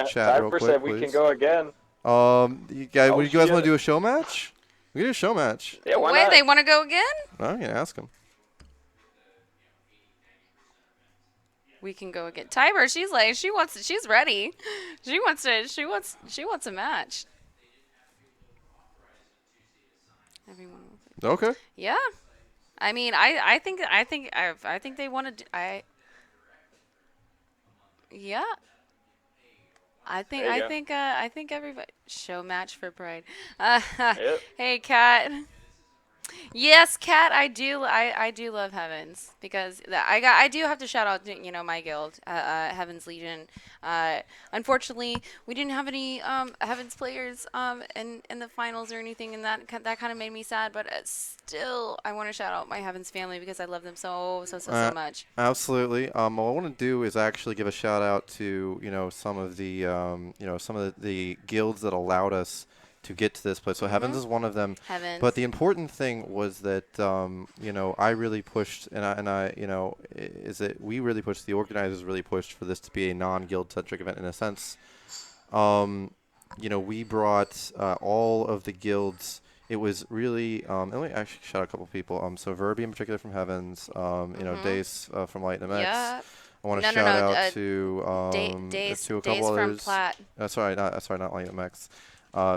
chat real Cypher quick, said we please. can go again. You guys, Oh, you guys want shit. to do a show match? We can do a show match. Yeah, why Wait, not? they want to go again? Oh, yeah, ask them. We can go get Tiber. She's like, she's ready. She wants a match. Everyone. Okay. Yeah. I mean, I think they wanted. Yeah. There you go. I think everybody show match for Pride. Yep. Hey, Kat. Yes, Kat, I do love Heavens because I do have to shout out my guild, Heavens Legion. Uh, Unfortunately, we didn't have any Heavens players in the finals or anything, and that kind of made me sad. But still, I want to shout out my Heavens family because I love them so much. Absolutely. What I want to do is actually give a shout out to some of the some of the guilds that allowed us to get to this place. So Heavens is one of them. Heavens. But the important thing was that I really pushed, and is that we really pushed. The organizers really pushed for this to be a non-guild centric event in a sense. We brought all of the guilds. It was really, let me actually shout out a couple people. So Verbi in particular from Heavens, Dace from Light MX. Yeah. I want to No, no, shout no, out to Days a couple from others. Plat. Sorry, not Light MX.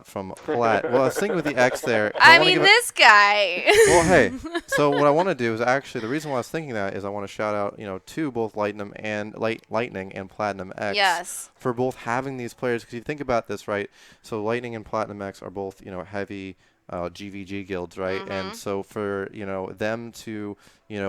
From Plat. Well, I was thinking with the X there. I mean, this guy. Well, hey. So what I want to do is actually the reason why I was thinking that is I want to shout out, to both Lightning and Platinum X. Yes. For both having these players, because you think about this, right? So Lightning and Platinum X are both, heavy GVG guilds, right? And so for them to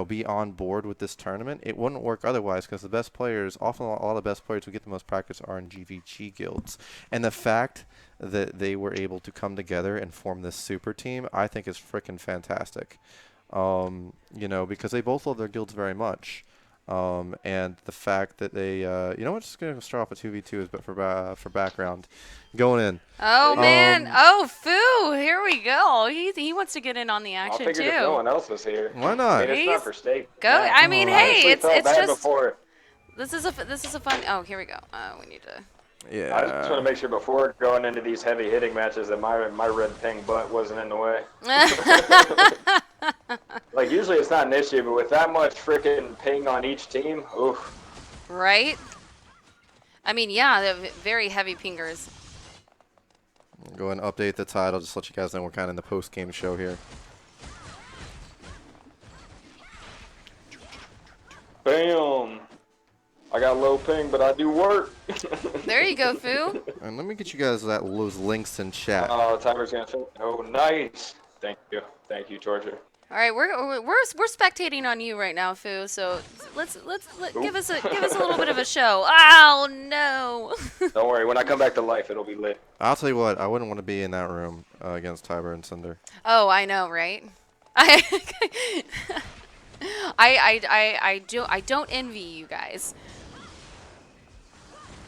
be on board with this tournament, it wouldn't work otherwise because the best players, often all the best players who get the most practice are in GVG guilds, and the fact that they were able to come together and form this super team, I think is freaking fantastic. Because they both love their guilds very much. And the fact that they, we're just going to start off with 2v2s, but for background, going in. Oh, man. Oh, Foo. Here we go. He wants to get in on the I action, figured if no too. one else was here. Why I not? mean, it's not for steak. Go. Yeah. I mean, Oh. hey, Honestly, it's felt bad just. before. This is a fun. Oh, here we go. We need to. Yeah. I just want to make sure before going into these heavy hitting matches that my red ping butt wasn't in the way. Like usually it's not an issue, but with that much freaking ping on each team, oof. Right. I mean, yeah, they're very heavy pingers. Go ahead and update the title. Just let you guys know we're kind of in the post-game show here. Bam. I got low ping, but I do work. There you go, Foo. And let me get you guys those links in chat. Oh, timer's gonna fit. Oh, nice. Thank you, Torture. All right, we're spectating on you right now, Foo. So let's give us a little bit of a show. Oh no. Don't worry, when I come back to life, it'll be lit. I'll tell you what, I wouldn't want to be in that room against Tiber and Cinder. Oh, I know, right? I don't envy you guys.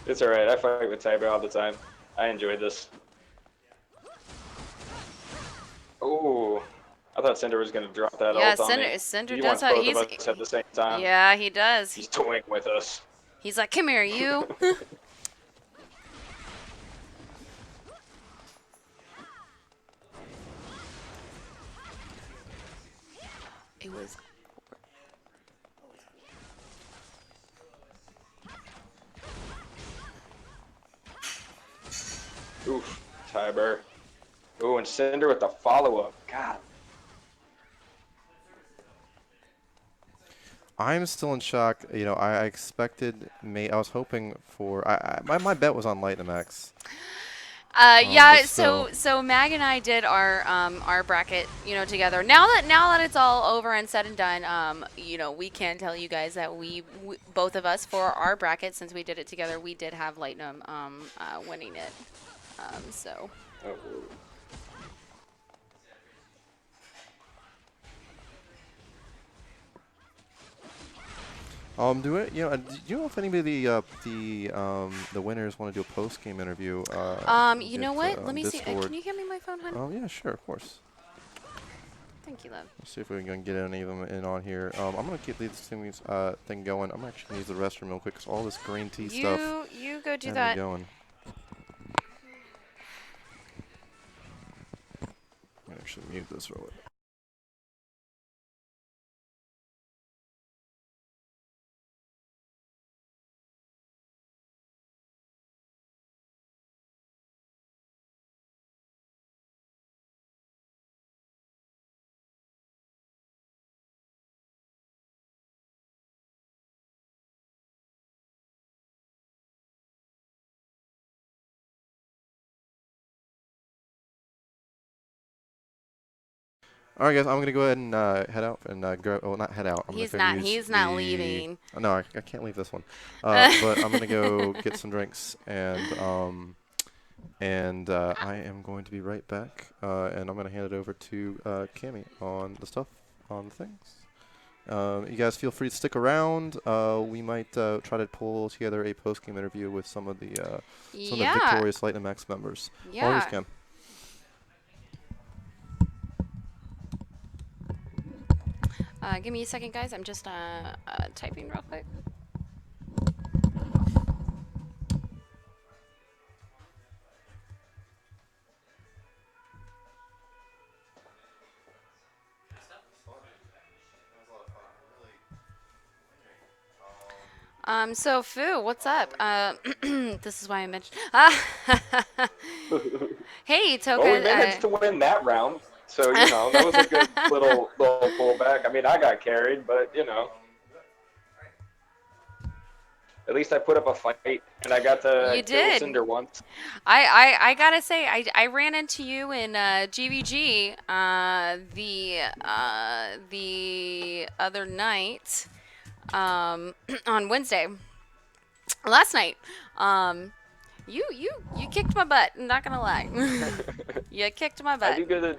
It's alright, I fight with Tiber all the time. I enjoyed this. Oh, I thought Cinder was gonna drop that Yeah, ult on me. Cinder He does wants have. both He's of us at the same time. yeah, he does. He's toying with us. He's like, come here, you. It was. Oof, Tiber. Ooh, and Cinder with the follow-up. God. I'm still in shock. I expected. I was hoping for. My bet was on Lightning X. Yeah, but still. so Mag and I did our bracket, together. Now that it's all over and said and done, we can tell you guys that we both of us for our bracket, since we did it together, we did have Lightning winning it. So. Oh. Do you know if anybody the winners want to do a post game interview? You know what? Let me see. Discord. Can you hand me my phone, honey? Oh yeah, sure, of course. Thank you, love. Let's see if we can get any of them in on here. I'm gonna keep this thing going. I'm actually gonna use the restroom real quick because all this green tea stuff. You go do had me that. Going. I'm gonna actually mute this real quick. All right, guys, I'm gonna go ahead and head out and go. Well, not head out. I'm He's gonna go not. use He's not the. leaving. Oh, no, I can't leave this one. But I'm gonna go get some drinks and I am going to be right back. And I'm gonna hand it over to Cammy on the stuff on the things. You guys feel free to stick around. We might try to pull together a post-game interview with some of the Yeah. victorious Lightning Max members. Yeah. Always can. Give me a second, guys. I'm just typing real quick. So Fu, what's up? This is why I mentioned. Hey, Toka. Well, we managed to win that round, so that was a good little pullback. I mean, I got carried, but at least I put up a fight, and I got to You kill did. Cinder once. I gotta say, I ran into you in GVG the other night, on Wednesday, last night. You kicked my butt. I'm not gonna lie. You kicked my I butt. do good.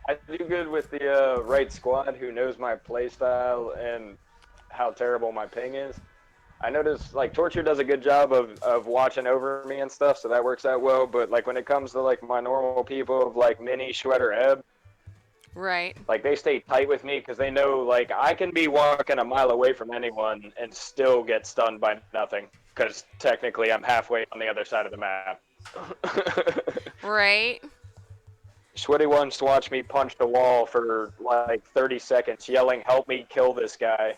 I do good with the right squad who knows my play style and how terrible my ping is. I notice like Torture does a good job of watching over me and stuff, so that works out well. But like when it comes to like my normal people of like Mini, Shredder, Ebb, Right. like they stay tight with me because they know like I can be walking a mile away from anyone and still get stunned by nothing because technically I'm halfway on the other side of the map. Right. Schwitty once watched me punch the wall for like 30 seconds, yelling, "Help me kill this guy."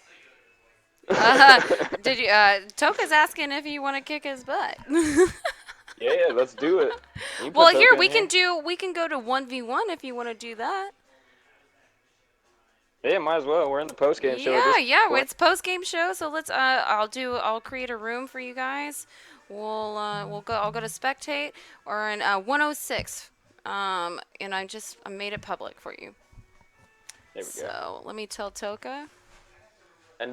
Did you? Toka's asking if you want to kick his butt. Yeah, let's do it. You put Well, here Toka we in can we can go to 1v1 if you want to do that. Yeah, might as well. We're in the post game show. At Yeah, this yeah, point. it's post game show, so let's I'll create a room for you guys. We'll go I'll go to spectate or in 106. And I made it public for you. There we go. So, let me tell Toka. And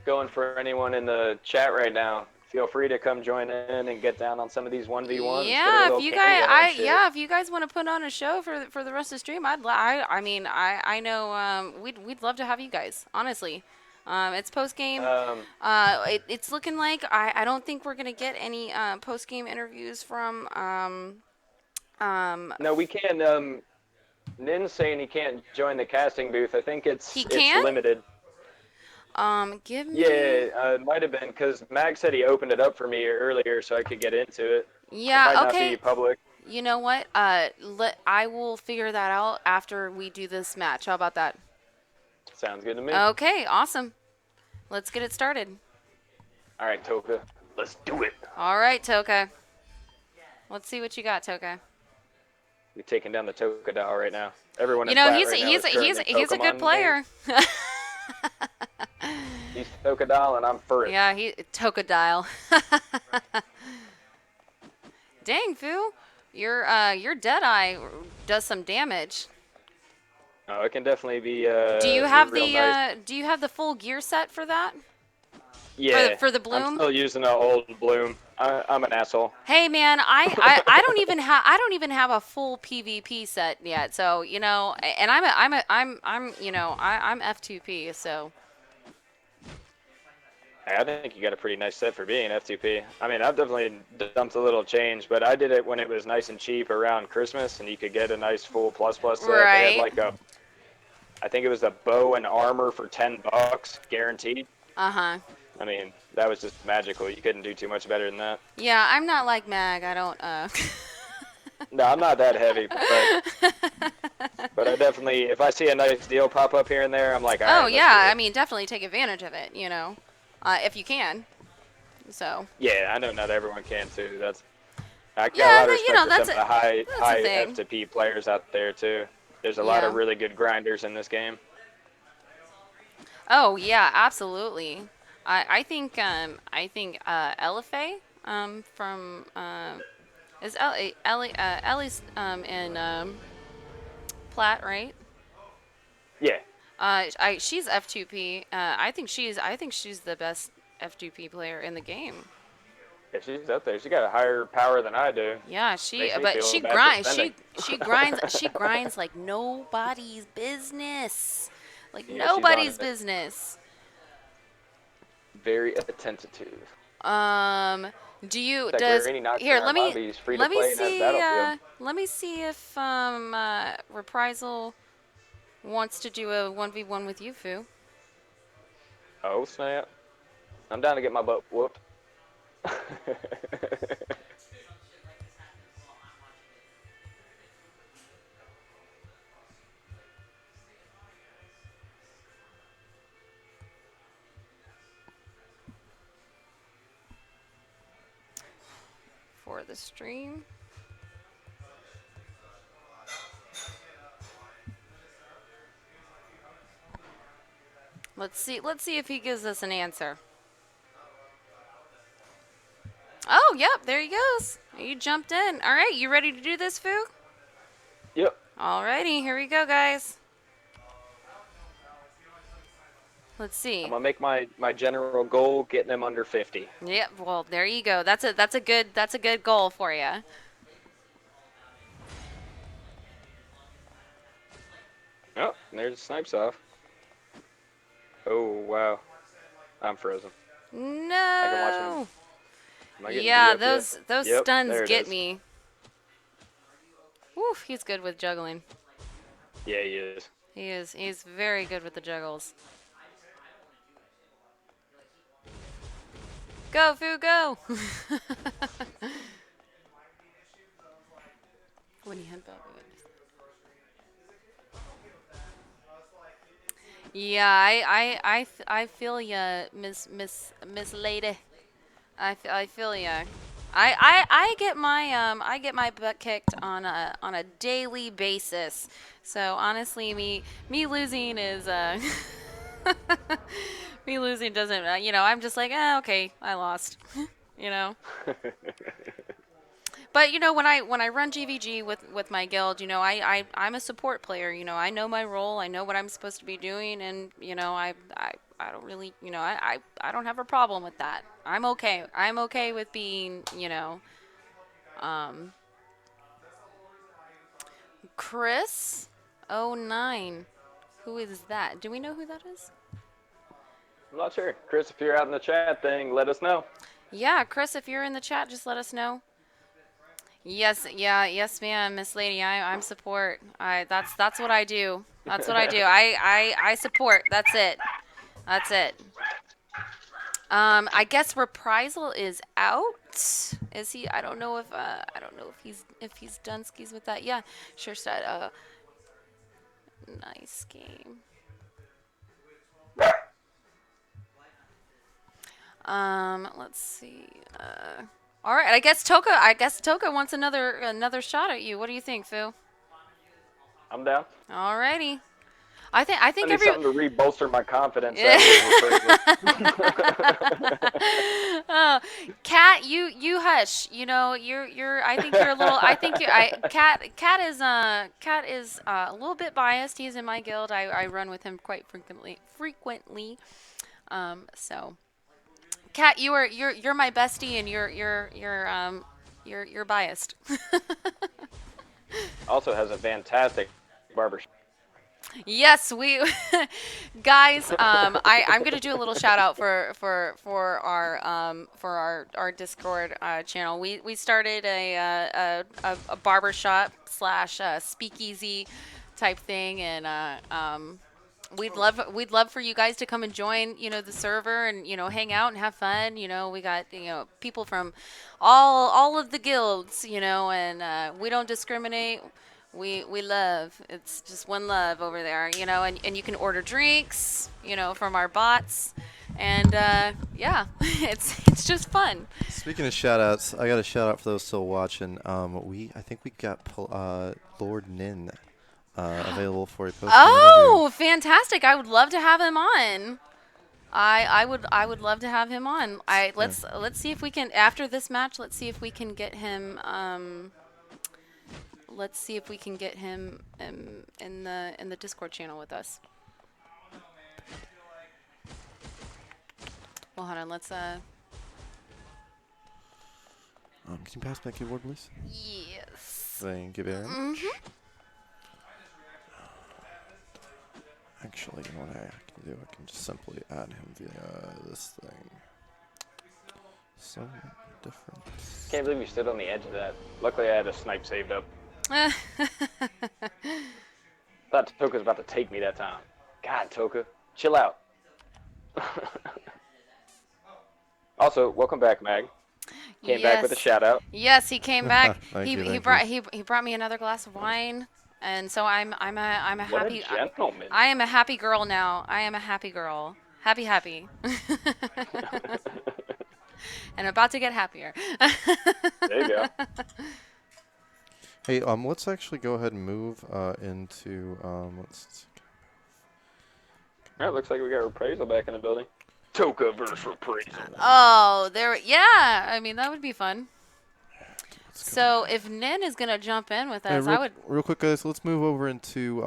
going for anyone in the chat right now, feel free to come join in and get down on some of these 1v1s. Yeah, if you guys if you guys want to put on a show for the rest of the stream, I know we'd love to have you guys, honestly. It's post game. It's looking like I don't think we're gonna get any post game interviews from No, we can. Nin's saying he can't join the casting booth. I think it's limited. Give me. Yeah, it might have been because Mag said he opened it up for me earlier so I could get into it. Yeah. It might Okay. not be public. You know what? I will figure that out after we do this match. How about that? Sounds good to me. Okay. Awesome. Let's get it started. All right, Toka. Let's do it. All right, Toka. Let's see what you got, Toka. We're taking down the Toka doll right now. Everyone. You know, he's a good player. He's Tokadile and I'm Furret. Yeah, Tokadile. Dang, Fu, your Deadeye does some damage. Oh, it can definitely be. Do you have nice. Do you have the full gear set for that? Yeah. For the bloom. I'm still using an old bloom. I'm an asshole. Hey man, I don't even have a full PvP set yet. So and I'm F2P. So. I think you got a pretty nice set for being F2P. I mean, I've definitely dumped a little change, but I did it when it was nice and cheap around Christmas, and you could get a nice full plus set. Right. They had I think it was a bow and armor for $10 guaranteed. Uh-huh. I mean, that was just magical. You couldn't do too much better than that. Yeah, I'm not like Mag. I don't. No, I'm not that heavy, but I definitely, if I see a nice deal pop up here and there, I'm like, all right, oh yeah, I mean, definitely take advantage of it. If you can. So. Yeah, I know not everyone can too. I got a lot of respect for some of the high F2P players out there too. There's a lot of really good grinders in this game. Oh yeah, absolutely. I think Elife from is Ellie's in Platt, right? She's F2P. I think she's the best F2P player in the game. If she's up there, she got a higher power than I do. Yeah, Makes me but feel she bad for grinds. spending. She grinds. She grinds like nobody's business. Like Yeah, she's on nobody's it. business. Very attentive. Do you That does Granny knocks here? in our lobby. He's free to Let me play in that see. battlefield. Let me see if Reprisal wants to do a 1v1 with you, Fu. Oh snap! I'm down to get my butt whooped. For the stream. Let's see if he gives us an answer. Oh, yep, there he goes. You jumped in. All right, you ready to do this, Fu? Yep. Alrighty, here we go, guys. Let's see. I'm gonna make my general goal getting him under 50. Yep. Well, there you go. That's a good goal for you. Oh, and there's the snipes off. Oh wow, I'm frozen. No. Am I getting Yeah, beat up yet? those Yep, stuns there it get is. me. Woof, he's good with juggling. Yeah, he is. He is. He's very good with the juggles. Go, Fu, go! When you head back. Yeah, I feel ya, Miss Lady. I feel ya. I get my butt kicked on a daily basis. So honestly, me losing is me losing doesn't I'm just like okay, I lost. you know. But when I run GVG with my guild, I'm a support player. I know my role. I know what I'm supposed to be doing, and I don't really I don't have a problem with that. I'm okay. I'm okay with being Chris 09. Who is that? Do we know who that is? I'm not sure. Chris, if you're out in the chat thing, let us know. Yeah, Chris, if you're in the chat, just let us know. Yes, yeah, yes, ma'am, Miss Lady. I'm support. That's what I do. That's what I do. I support. That's it. That's it. I guess Reprisal is out. Is he? I don't know if he's done skis with that. Yeah, sure. Nice game. Let's see. All right. I guess Toka wants another shot at you. What do you think, Phil? I'm down. Alrighty. I think I need something to re-bolster my confidence. Oh, Kat, you hush. You're. I think you're a little. I think you. Kat is a little bit biased. He's in my guild. I run with him quite frequently. So, Kat, you're my bestie, and you're biased. Also has a fantastic barbershop. Yes, we guys. I'm gonna do a little shout out for our Discord channel. We started a barbershop / speakeasy type thing, and we'd love for you guys to come and join the server and hang out and have fun. We got people from all of the guilds, and we don't discriminate. We love. It's just one love over there, and you can order drinks, from our bots, and yeah, it's just fun. Speaking of shout outs, I got a shout out for those still watching. I think we got Lord Nin available for a post. Oh, fantastic! I would love to have him on. I would love to have him on. Let's see if we can, after this match. Let's see if we can get him. Let's see if we can get him in the Discord channel with us. Well, hold on. Let's Can you pass my keyboard, please? Yes. Thank you very much. Actually, you know what I can do? I can just simply add him via this thing. So different. Can't believe you stood on the edge of that. Luckily, I had a snipe saved up. Thought Toka was about to take me that time. God, Toka, chill out. Also, welcome back, Mag. Came back with a shout out. Yes, he came back. Thank you, he thank brought you. he brought me another glass of wine, and so I'm a What happy. a gentleman. I am a happy girl now. I am a happy girl. Happy. And about to get happier. There you go. Hey, let's actually go ahead and move into let's. All right, looks like we got Reprisal back in the building. Toka versus Reprisal. Oh, yeah. I mean, that would be fun. Let's go. So if Nin is gonna jump in with Hey, us, I would. real quick, guys. Let's move over into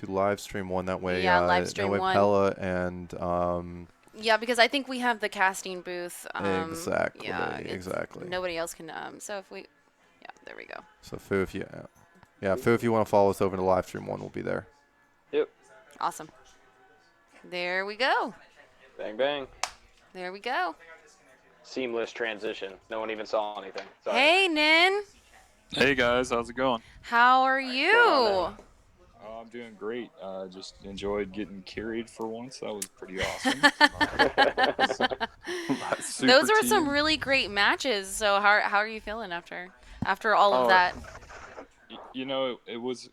live stream one. That way, Yeah, live stream that way one. Pella and Yeah, because I think we have the casting booth. exactly, Yeah, it's- exactly. Nobody else can. So if we, yeah, there we go. So Fu, if you Fu, if you want to follow us over to live stream one, we'll be there. Yep. Awesome. There we go. Bang, bang. There we go. Seamless transition. No one even saw anything. Sorry. Hey, Nin. Hey guys, how's it going? How are you? on, Oh, I'm doing great. Just enjoyed getting carried for once. That was pretty awesome. My super Those were some team- really great matches. So how are you feeling after all of Oh, that? You know, it was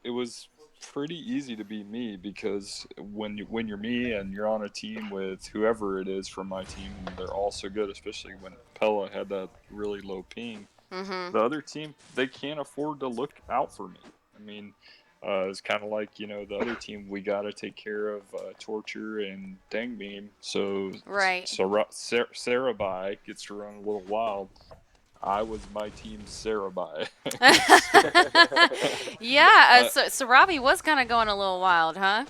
pretty easy to be me because when you're me and you're on a team with whoever it is from my team, and they're all so good, especially when Pella had that really low ping. Mm-hmm. The other team, they can't afford to look out for me. I mean, it's kind of like, the other team, we got to take care of Torture and Dangbeam. So, Right. Sarabai gets to run a little wild. I was my team's Sarabai. Yeah. So Sarabi was kind of going a little wild, huh?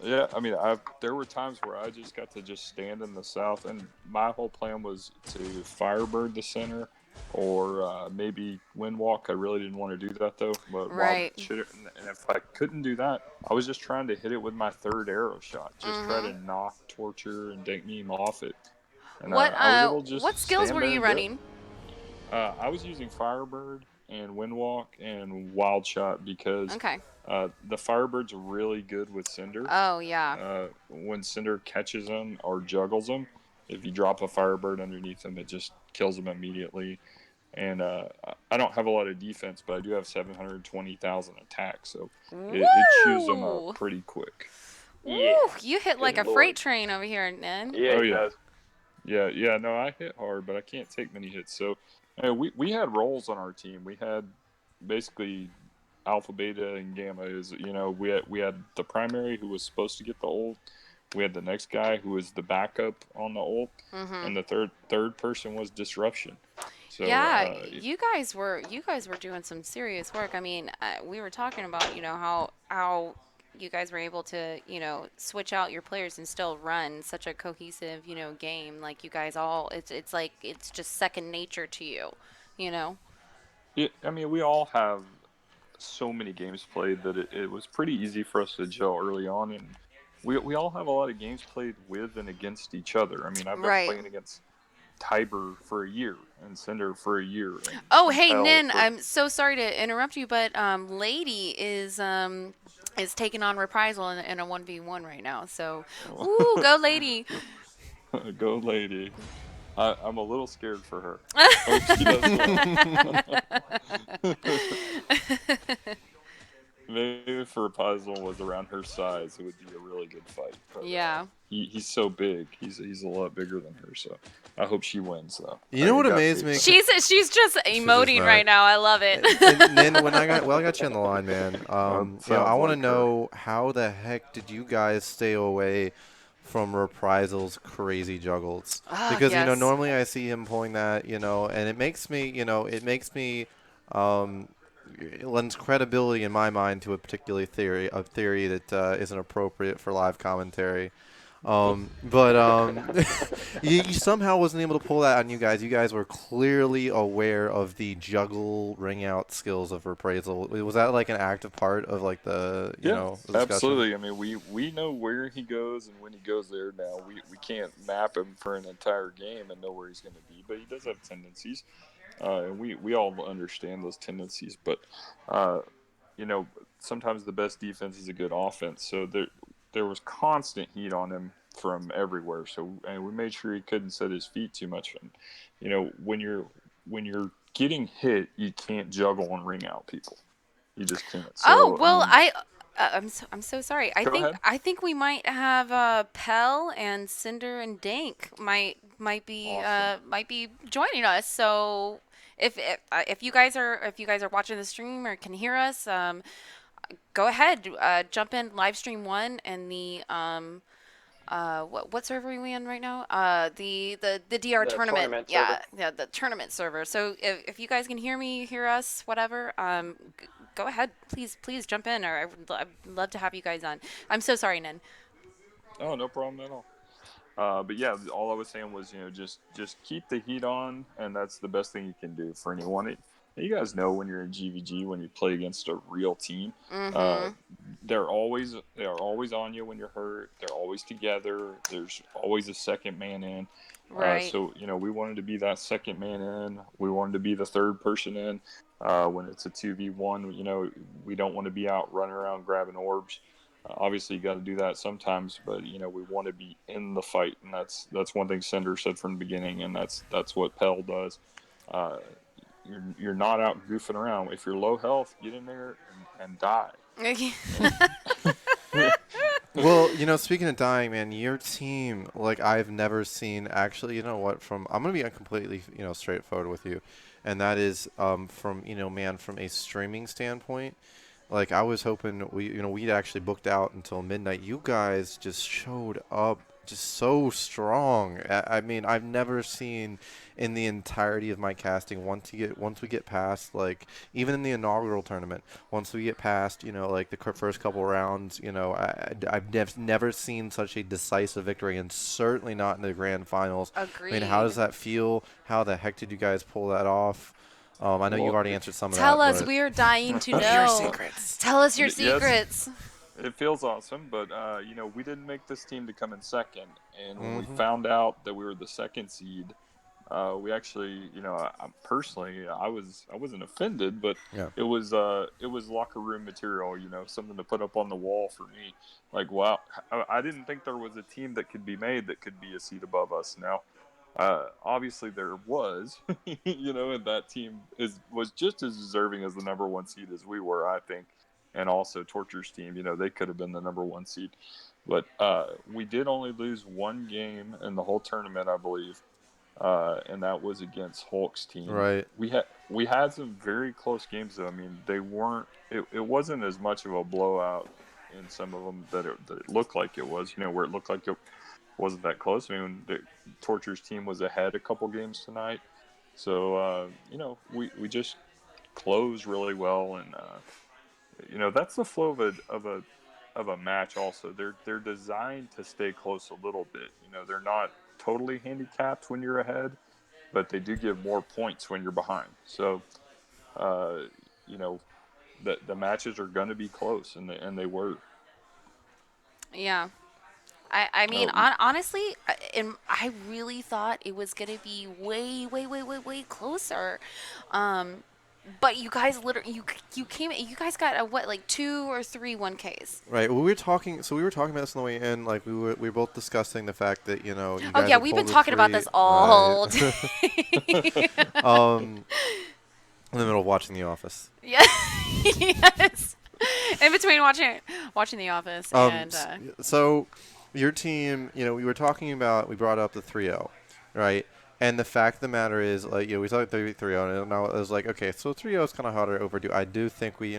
Yeah, I mean, there were times where I just got to just stand in the south, and my whole plan was to Firebird the center, or maybe Windwalk. I really didn't want to do that though. But Right. And if I couldn't do that, I was just trying to hit it with my third arrow shot, just try to knock Torture and Dankneem off it. And What I was able to just what skills stand were there you and do it. running? I was using Firebird and Windwalk and Wild Shot because Okay. the Firebird's really good with Cinder. Oh yeah. When Cinder catches them or juggles them, if you drop a Firebird underneath them, it just kills them immediately. And I don't have a lot of defense, but I do have 720,000 attack, so it chews them Woo! up pretty quick. Yeah. Woo, you hit like a Good freight lord. train over here, Nin. Yeah, Oh, he yeah. does. Yeah, no, I hit hard, but I can't take many hits. So we had roles on our team. We had basically Alpha, Beta, and Gamma. We had the primary who was supposed to get the ult. We had the next guy who was the backup on the ult, and the third person was Disruption. So, Yeah, you guys were doing some serious work. I mean, we were talking about how you guys were able to switch out your players and still run such a cohesive game. Like you guys all, it's like it's just second nature to you. Yeah, I mean, we all have so many games played that it was pretty easy for us to gel early on, and we all have a lot of games played with and against each other. I mean, I've been Right. playing against Tiber for a year and Cinder for a year. And Oh, hey, Hell Nin, for- I'm so sorry to interrupt you, but Lady is taking on Reprisal in a 1v1 right now. So, woo, go Lady. Go lady. I'm a little scared for her. Hope she does well. Maybe if Reprisal was around her size, it would be a really good fight. But, Yeah. he's so big. He's a lot bigger than her, so I hope she wins though. You know what It got amazed to. me? She's just emoting right. right now. I love it. And then when I got you on the line, man. Sounds I want to like her. know how the heck did you guys stay away from Reprisal's crazy juggles? Ah, Because yes. normally I see him pulling that, and it makes me it lends credibility in my mind to a particular theory that isn't appropriate for live commentary. You somehow wasn't able to pull that on you guys. You guys were clearly aware of the juggle ring out skills of Reprisal. Was that like an active part of like the Yeah, the discussion? absolutely. I mean, we know where he goes and when he goes there now. We can't map him for an entire game and know where he's going to be, but he does have tendencies, and we all understand those tendencies. But uh, you know, sometimes the best defense is a good offense. So there was constant heat on him from everywhere. So and we made sure he couldn't set his feet too much. And when you're getting hit, you can't juggle and ring out people. You just can't. Oh So well, I'm so sorry. go ahead. I think we might have Pell and Cinder and Dank Awesome. might be joining us. So if you guys are watching the stream or can hear us, go ahead, jump in live stream one and the what server are we in right now? The DR The tournament. tournament server. Yeah, the tournament server. So if you guys can hear me, hear us, whatever, go ahead, please jump in, or I'd love to have you guys on. I'm so sorry, Nin. Oh, no problem at all. But yeah, all I was saying was, just keep the heat on, and that's the best thing you can do for anyone. You guys know when you're in GVG, when you play against a real team, uh, Mm-hmm. they are always on you when you're hurt. They're always together. There's always a second man in. Right. So we wanted to be that second man in. We wanted to be the third person in. When it's a 2v1, we don't want to be out running around grabbing orbs. Obviously, you got to do that sometimes, but we want to be in the fight, and that's one thing Cinder said from the beginning, and that's what Pell does. Uh, you're not out goofing around. If you're low health, get in there and die. And Well, speaking of dying, man, your team, like I've never seen actually, you know what, I'm going to be completely, straightforward with you. And that is from, man, from a streaming standpoint, like I was hoping we'd actually booked out until midnight. You guys just showed up just so strong. I mean, I've never seen in the entirety of my casting once we get past like even in the inaugural tournament, once we get past like the first couple rounds, I've never seen such a decisive victory, and certainly not in the grand finals. I mean, how does Agreed. that feel? How the heck did you guys pull that off? I know you've well, already answered some of Tell that, us, but we're dying to what are your know. secrets? Tell us your yes, secrets. it feels awesome, but we didn't make this team to come in second, and when we Mm-hmm. found out that we were the second seed, we actually, personally, I wasn't offended, but Yeah. it was locker room material, something to put up on the wall for me. Like, wow, I didn't think there was a team that could be made that could be a seed above us. Now, obviously there was, and that team was just as deserving as the number one seed as we were, I think, and also Torture's team, they could have been the number one seed, but we did only lose one game in the whole tournament, I believe, and that was against Hulk's team. Right. We had some very close games though. I mean, they weren't. It wasn't as much of a blowout in some of them that it looked like it was. Where it looked like it wasn't that close. I mean, the Torture's team was ahead a couple games tonight, so we just closed really well, and that's the flow of a match. Also, they're designed to stay close a little bit. They're not totally handicapped when you're ahead, but they do give more points when you're behind. So, uh, you know, the matches are going to be close, and they were. Yeah. I mean, Uh, honestly, I really thought it was gonna be way closer. Um, but you guys literally, you guys got a what, like 2 or 3 1Ks. Right. Well, we were talking about this on the way in. Like we were both discussing the fact that you Oh guys yeah, had we've been pulled the talking about three. this Right. all day. um, in the middle of watching The Office. Yeah. Yes. In between watching The Office and So your team, we were talking about, we brought up the 3-0, right? And the fact of the matter is, like, we talked 3-0, and now it was like, okay, so 3-0 is kind of harder overdue. I do think we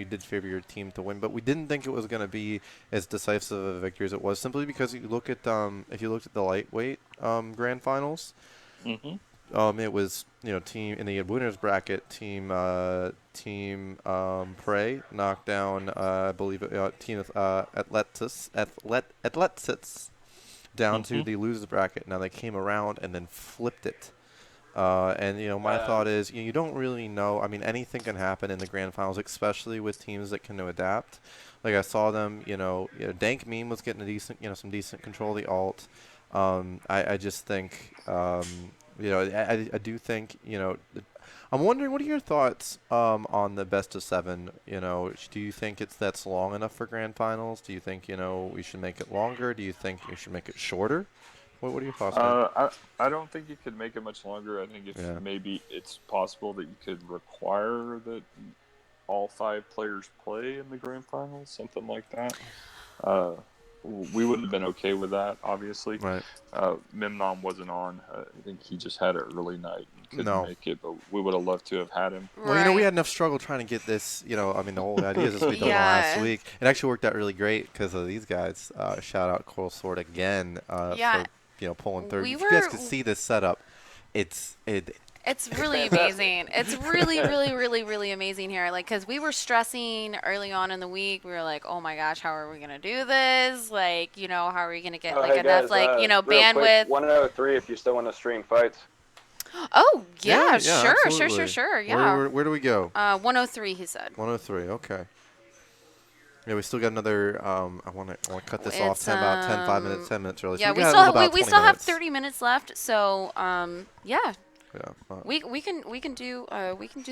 did favor your team to win, but we didn't think it was going to be as decisive of a victory as it was, simply because if you looked at the lightweight grand finals, hmm it was team in the winners bracket, team Prey knocked down I believe team Atletis down to the losers bracket. Now they came around and then flipped it. And my thought is you don't really know. I mean, anything can happen in the grand finals, especially with teams that can adapt. Like I saw them, Dank Meme was getting some decent control of the alt. I just think, I do think, I'm wondering, what are your thoughts on the best of 7? Do you think that's long enough for grand finals? Do you think we should make it longer? Do you think we should make it shorter? What are your thoughts? I don't think you could make it much longer. I think maybe it's possible that you could require that all 5 players play in the grand finals, something like that. We would have been okay with that, obviously. Right. Memnon wasn't on. I think he just had an early night and couldn't No. make it, but we would have loved to have had him. Well, we had enough struggle trying to get this, the whole idea is this week last week. It actually worked out really great because of these guys. Shout out Coral Sword again for pulling through. If you guys could see this setup, it's really amazing. It's really, really, really, really amazing here. Like, because we were stressing early on in the week. We were like, oh my gosh, how are we going to do this? Like, how are we going to get enough, real bandwidth? Quick, 103 if you still want to stream fights. Oh, yeah, absolutely. sure. Yeah. Where do we go? 103, he said. 103, okay. Yeah, we still got another. I want to cut this off 5 minutes, 10 minutes early. Yeah, so we still have 30 minutes left. So, yeah. Yeah. We can do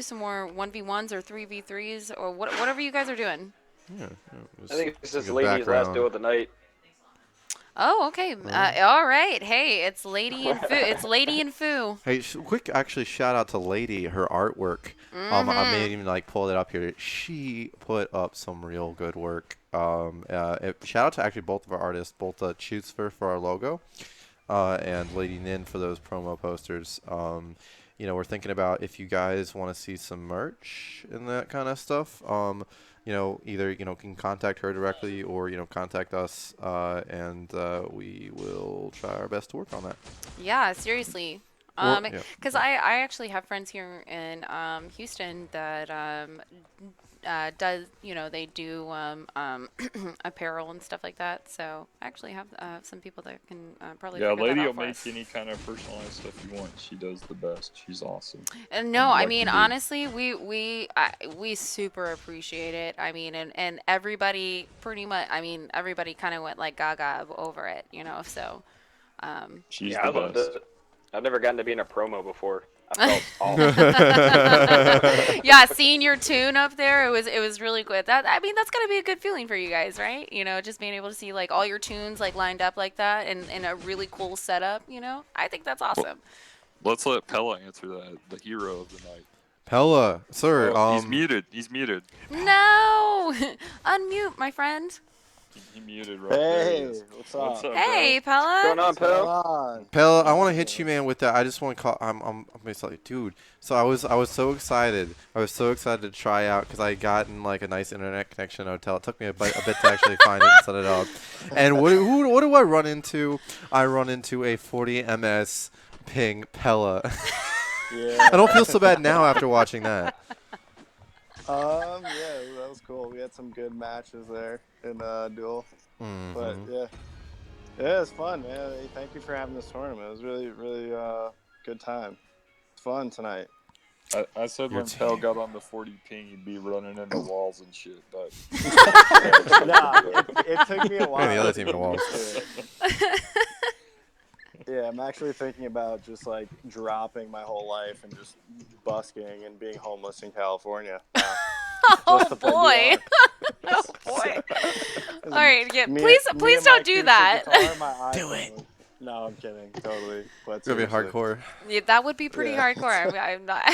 some more 1v1s or 3v3s or whatever you guys are doing. Yeah. I think it's just Lady's last duel of the night. Oh, okay. All right. Hey, it's Lady and Foo. It's Lady and Foo. Hey, quick, actually, shout out to Lady, her artwork. I may even pull it up here. She put up some real good work. Shout out to actually both of our artists, both Chootsfer for our logo, and Lady Nin for those promo posters. We're thinking about if you guys want to see some merch and that kind of stuff. Either can contact her directly or contact us, and we will try our best to work on that. Yeah, seriously. Because I actually have friends here in Houston that does they do apparel and stuff like that. So I actually have some people that can probably figure Lady that will out for make us. any kind of personalized stuff you want. She does the best. She's awesome. And no, I mean Lucky honestly, we super appreciate it. I mean, and everybody pretty much. I mean, everybody kind of went like gaga over it, So. She's I the loved best. it. I've never gotten to be in a promo before. I felt awesome. Yeah, seeing your tune up there, it was really good. That's gotta be a good feeling for you guys, right? Just being able to see like all your tunes like lined up like that in a really cool setup. I think that's awesome. Let's let Pella answer that. The hero of the night. Pella, sir. He's muted. He's muted. No, unmute, my friend. He muted right there. He Hey, is. what's up? What's up, Hey, What's going Pella. on, What's going Pell? on? Pella, I want to hit you, man, with that. I just want to call. I'm basically, dude. So I was so excited. I was so excited to try out because I had gotten like a nice internet connection at a hotel. It took me a bit to actually find it and set it up. And what do I run into? I run into a 40 ms ping Pella. Yeah. I don't feel so bad now after watching that. Yeah, that was cool. We had some good matches there in duel. But yeah, it's fun, man. Hey, thank you for having this tournament. It was really, really good time. It's fun tonight. I said Your when Pell got on the 40 ping, he'd be running into walls and shit. But Nah, it took me a while. And the other to team get in the walls. used to it. Yeah, I'm actually thinking about just like dropping my whole life and just busking and being homeless in California. Oh Just to play boy. VR. Oh boy. All right, yeah. Me Please and don't my do acoustic that. guitar, my Do iPhone. it. No, I'm kidding. Totally. But It's gonna be seriously. hardcore. Yeah, that would be pretty Yeah. hardcore. I'm not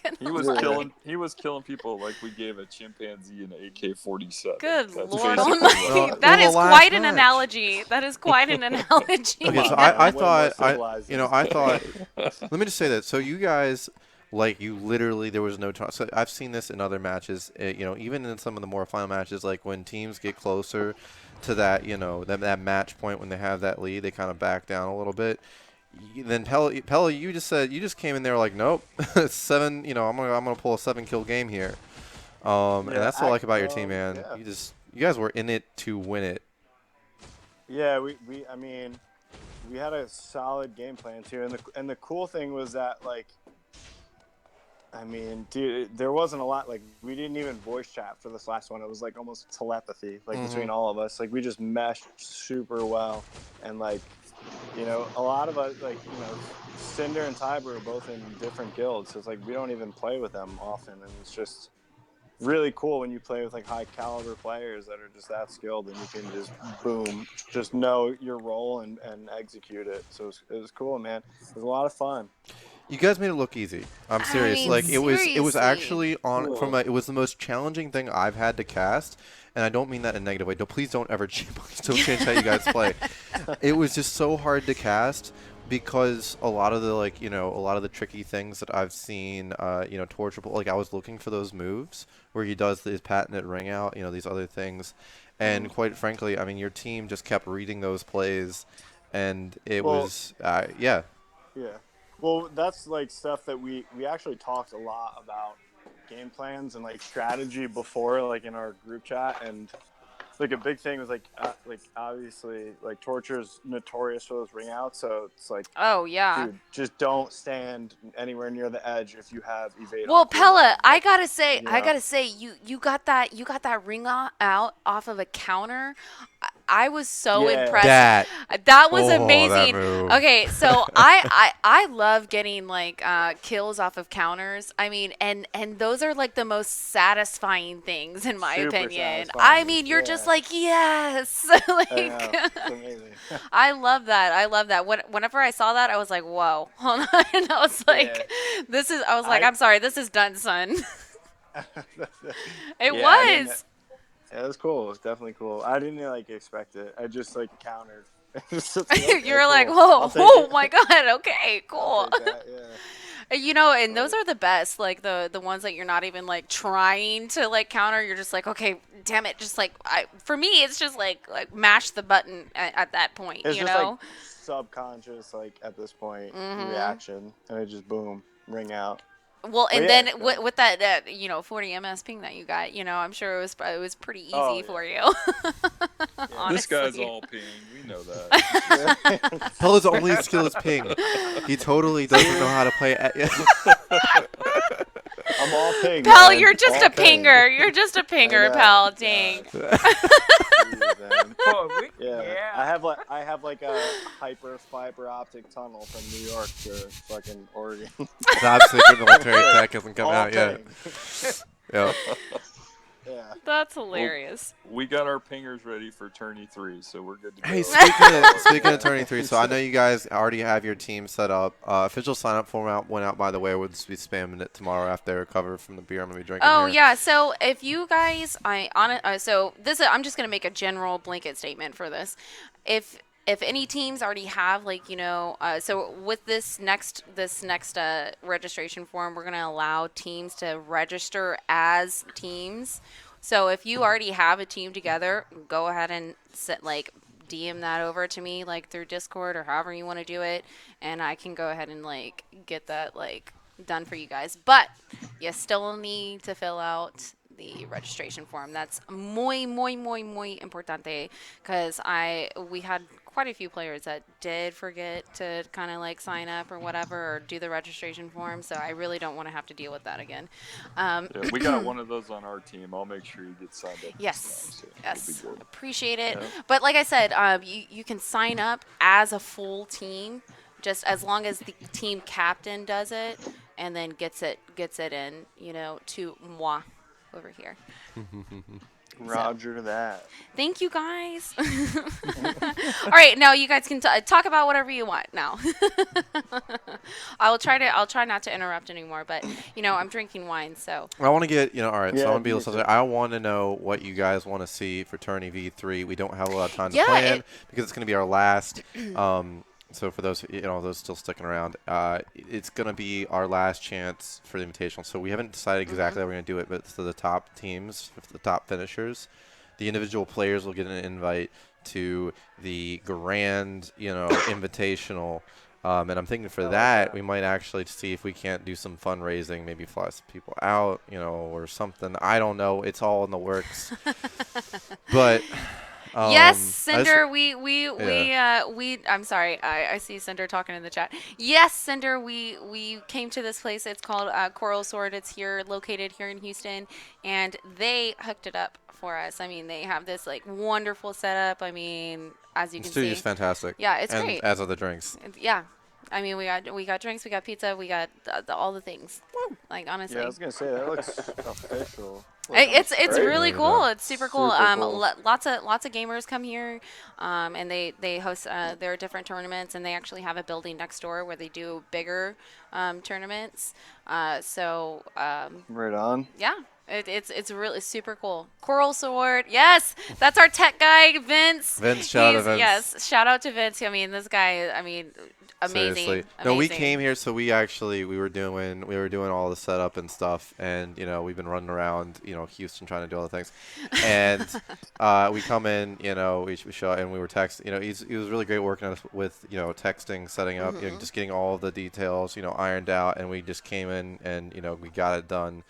gonna he was lie. killing people like we gave a chimpanzee an AK-47. Good That's Lord basically Almighty. what- That Well, is the last quite an match. analogy. That is quite an analogy. Okay, so on, I man. Way more thought civilized than I thought. Let me just say that. So you guys, like, you literally there was no time. So I've seen this in other matches. Even in some of the more final matches, like when teams get closer to that, that match point when they have that lead, they kind of back down a little bit. Then Pella, you just came in there like, nope, 7. I'm gonna pull a 7-kill game here. And Yeah, that's what I like about your team, man. yeah. You guys were in it to win it. Yeah, I mean, we had a solid game plan too, and the cool thing was that like, I mean, dude, there wasn't a lot. Like, we didn't even voice chat for this last one. It was like almost telepathy, like between all of us. Like, we just meshed super well, and like, a lot of us, like, Cinder and Tiber are both in different guilds, so it's like we don't even play with them often, and it's just really cool when you play with like high caliber players that are just that skilled, and you can just boom, just know your role and execute it. So it was cool, man. It was a lot of fun. You guys made it look easy. I'm I serious. mean, Like it was seriously. actually on Cool. from it was the most challenging thing I've had to cast, and I don't mean that in a negative way. Please don't ever please don't change how you guys play. It was just so hard to cast because a lot of the a lot of the tricky things that I've seen, Torture, like I was looking for those moves where he does his patented ring out, these other things, and quite frankly, I mean, your team just kept reading those plays, and it Well, was yeah. Yeah. Well, that's like stuff that we actually talked a lot about game plans and like strategy before, like in our group chat, and like a big thing was like obviously like Torture's notorious for those ring outs, so it's like, Oh yeah. dude, just don't stand anywhere near the edge if you have evade. Well, on cooldown. Pella, I gotta Yeah. say, you got that ring out off of a counter. I was so Yeah. impressed. That That was that amazing. move. Okay, so I love getting like kills off of counters. I mean, and those are like the most satisfying things in my Super opinion. I satisfying, mean, you're just yeah. like yes, I know. like It's amazing. I love that. I love that. Whenever I saw that, I was like, whoa, hold on. And I was like, I was like, I'm sorry, this is done, son. It Yeah, I didn't- was. Yeah, it was cool. It was definitely cool. I didn't like expect it. I just like countered. You were like, whoa, I'll take oh it. my God, okay, cool. I'll take that, yeah. And those are the best, like the ones that you're not even like trying to like counter. You're just like, okay, damn it, just like for me, it's just like mash the button at that point, It's you just know. like subconscious, like at this point, Mhm. reaction, and it just boom, ring out. Well, and yeah, then so- with that 40 MS ping that you got, I'm sure it was pretty easy Oh, yeah. for you. This guy's Honestly. all ping. We know that. Pella's only skill is ping. He totally doesn't know how to play. I'm all ping. Pal, man. you're just All a ping. pinger. You're just a pinger, know. pal. Dang. Jeez, man. Oh, Yeah. I have like a hyper fiber optic tunnel from New York to fucking Oregon. Top secret military tech hasn't come All out yet. ping. Yeah. Yeah. That's hilarious. We got our pingers ready for tourney 3, so we're good to go. Hey, speaking of Tourney 3, so I know you guys already have your team set up. Official sign-up form went out, by the way. We'll just be spamming it tomorrow after I recover from the beer I'm going to be drinking Oh here. yeah, so if you guys, I'm just gonna make a general blanket statement for this. If any teams already have so with this next registration form, we're gonna allow teams to register as teams. So if you already have a team together, go ahead and DM that over to me through Discord or however you want to do it, and I can go ahead and get that done for you guys. But you still need to fill out the registration form. That's muy importante, because we had quite a few players that did forget to kind of sign up or whatever, or do the registration form, so I really don't want to have to deal with that again. Yeah, we got one of those on our team. I'll make sure you get signed up. Yes, Yes. We'll be good. appreciate it. Yeah. But like I said, you can sign up as a full team, just as long as the team captain does it and then gets it in, to moi over here. Roger that. Thank you guys. All right, now you guys can talk about whatever you want now. I'll try not to interrupt anymore, but I'm drinking wine, so. I want to get, all right, so Yeah, I want to be able me to too. I want to know what you guys want to see for Tourney V3. We don't have a lot of time to Yeah, plan because it's going to be our last. So for those, those still sticking around, it's going to be our last chance for the Invitational. So we haven't decided exactly how we're going to do it, but for the top teams, for the top finishers, the individual players will get an invite to the grand, Invitational. And I'm thinking for that, we might actually see if we can't do some fundraising, maybe fly some people out, or something. I don't know. It's all in the works. But Yes, I just- Cinder, we I'm sorry. I see Cinder talking in the chat. Yes, Cinder, we came to this place. It's called Coral Sword. It's here located here in Houston, and they hooked it up for us. I mean, they have this like wonderful setup. I mean, as you the can studio's see. fantastic. Yeah, it's and great. as are the drinks. Yeah. I mean, we got drinks, we got pizza, we got all the things. Like honestly. Yeah, I was gonna say that looks official. It's great. really Really cool. does. It's super cool. Super cool. Lots of gamers come here, and they host their different tournaments, and they actually have a building next door where they do bigger tournaments. Right on. Yeah, it's really super cool. Coral Sword, yes, that's our tech guy, Vince. Vince, shout out to Vince. Yes, shout out to Vince. I mean, this guy. I mean, amazing. Seriously. No, we amazing. came here, so we were doing all the setup and stuff, and we've been running around Houston trying to do all the things, and we come in, we show, and we were texting. He was really great working with texting, setting up, just getting all of the details ironed out, and we just came in and we got it done.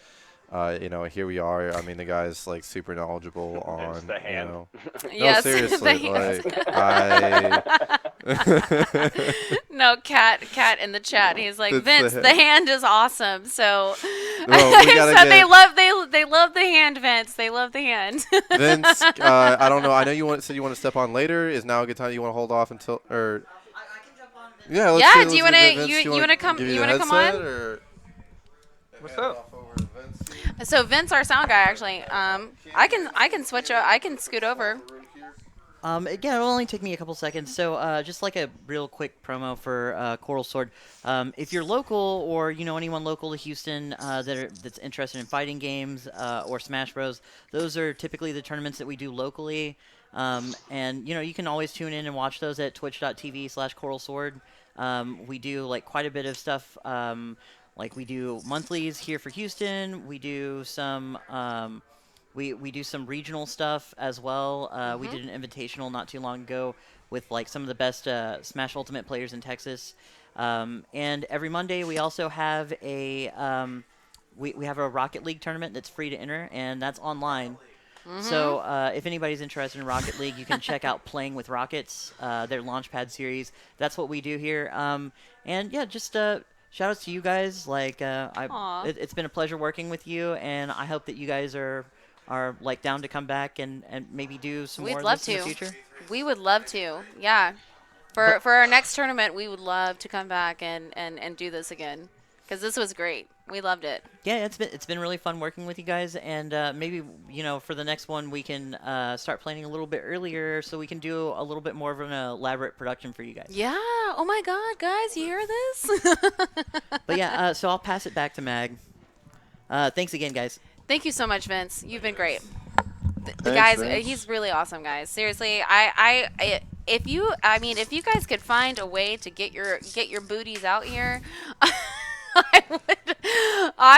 Here we are. I mean, the guy's like super knowledgeable on There's the hand. No, Yes, seriously, the like No, cat in the chat. He's like, It's Vince, the the hand is awesome. So Well, we gotta so get- they love the hand, Vince. They love the hand. Vince, I don't know. I know said you want to step on later. Is now a good time? You want to hold off until or? Yeah. Let's Yeah, see, do you let's wanna- see, Vince, you wanna wanna come- give you the wanna come headset, on? or- What's hand it up? off over to Vince? So Vince, our sound guy, actually, I can switch. I can scoot over. Yeah, it'll only take me a couple seconds. So, just like a real quick promo for Coral Sword. If you're local or anyone local to Houston that's interested in fighting games or Smash Bros, those are typically the tournaments that we do locally. And you can always tune in and watch those at twitch.tv/Coral Sword. We do like quite a bit of stuff. Like we do monthlies here for Houston. We do some. We do some regional stuff as well. We did an invitational not too long ago with like some of the best Smash Ultimate players in Texas. And every Monday we also have a we have a Rocket League tournament that's free to enter, and that's online. So if anybody's interested in Rocket League, you can check out Playing with Rockets, their Launchpad series. That's what we do here. And yeah, just shout outs to you guys. Like Aw. it's been a pleasure working with you, and I hope that you guys are like down to come back and maybe do some We'd more love of this in to. the future. We would love to. Yeah. For our next tournament, we would love to come back and do this again, because this was great. We loved it. Yeah, it's been really fun working with you guys, and maybe for the next one we can start planning a little bit earlier so we can do a little bit more of an elaborate production for you guys. Yeah. Oh my God, guys, you hear this? But yeah, so I'll pass it back to Mag. Thanks again, guys. Thank you so much, Vince. You've been great. The Thanks, guys, Vince. he's really awesome, guys. Seriously, if you guys could find a way to get your booties out here, I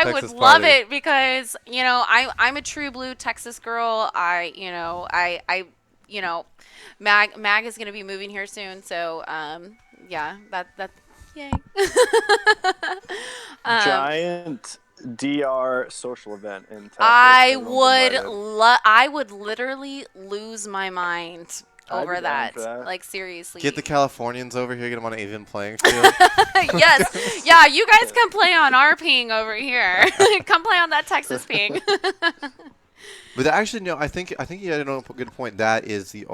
would Texas love party. it, because I'm a true blue Texas girl. Mag is gonna be moving here soon, so yeah, that yay. Giant DR social event in Texas. I Everyone's would invited. I would literally lose my mind I'd over be down that. for that. Like, seriously. Get the Californians over here. Get them on an even playing field. Yes. Yeah, you guys can play on our ping over here. Come play on that Texas ping. But actually, no. I think you had a good point. That is the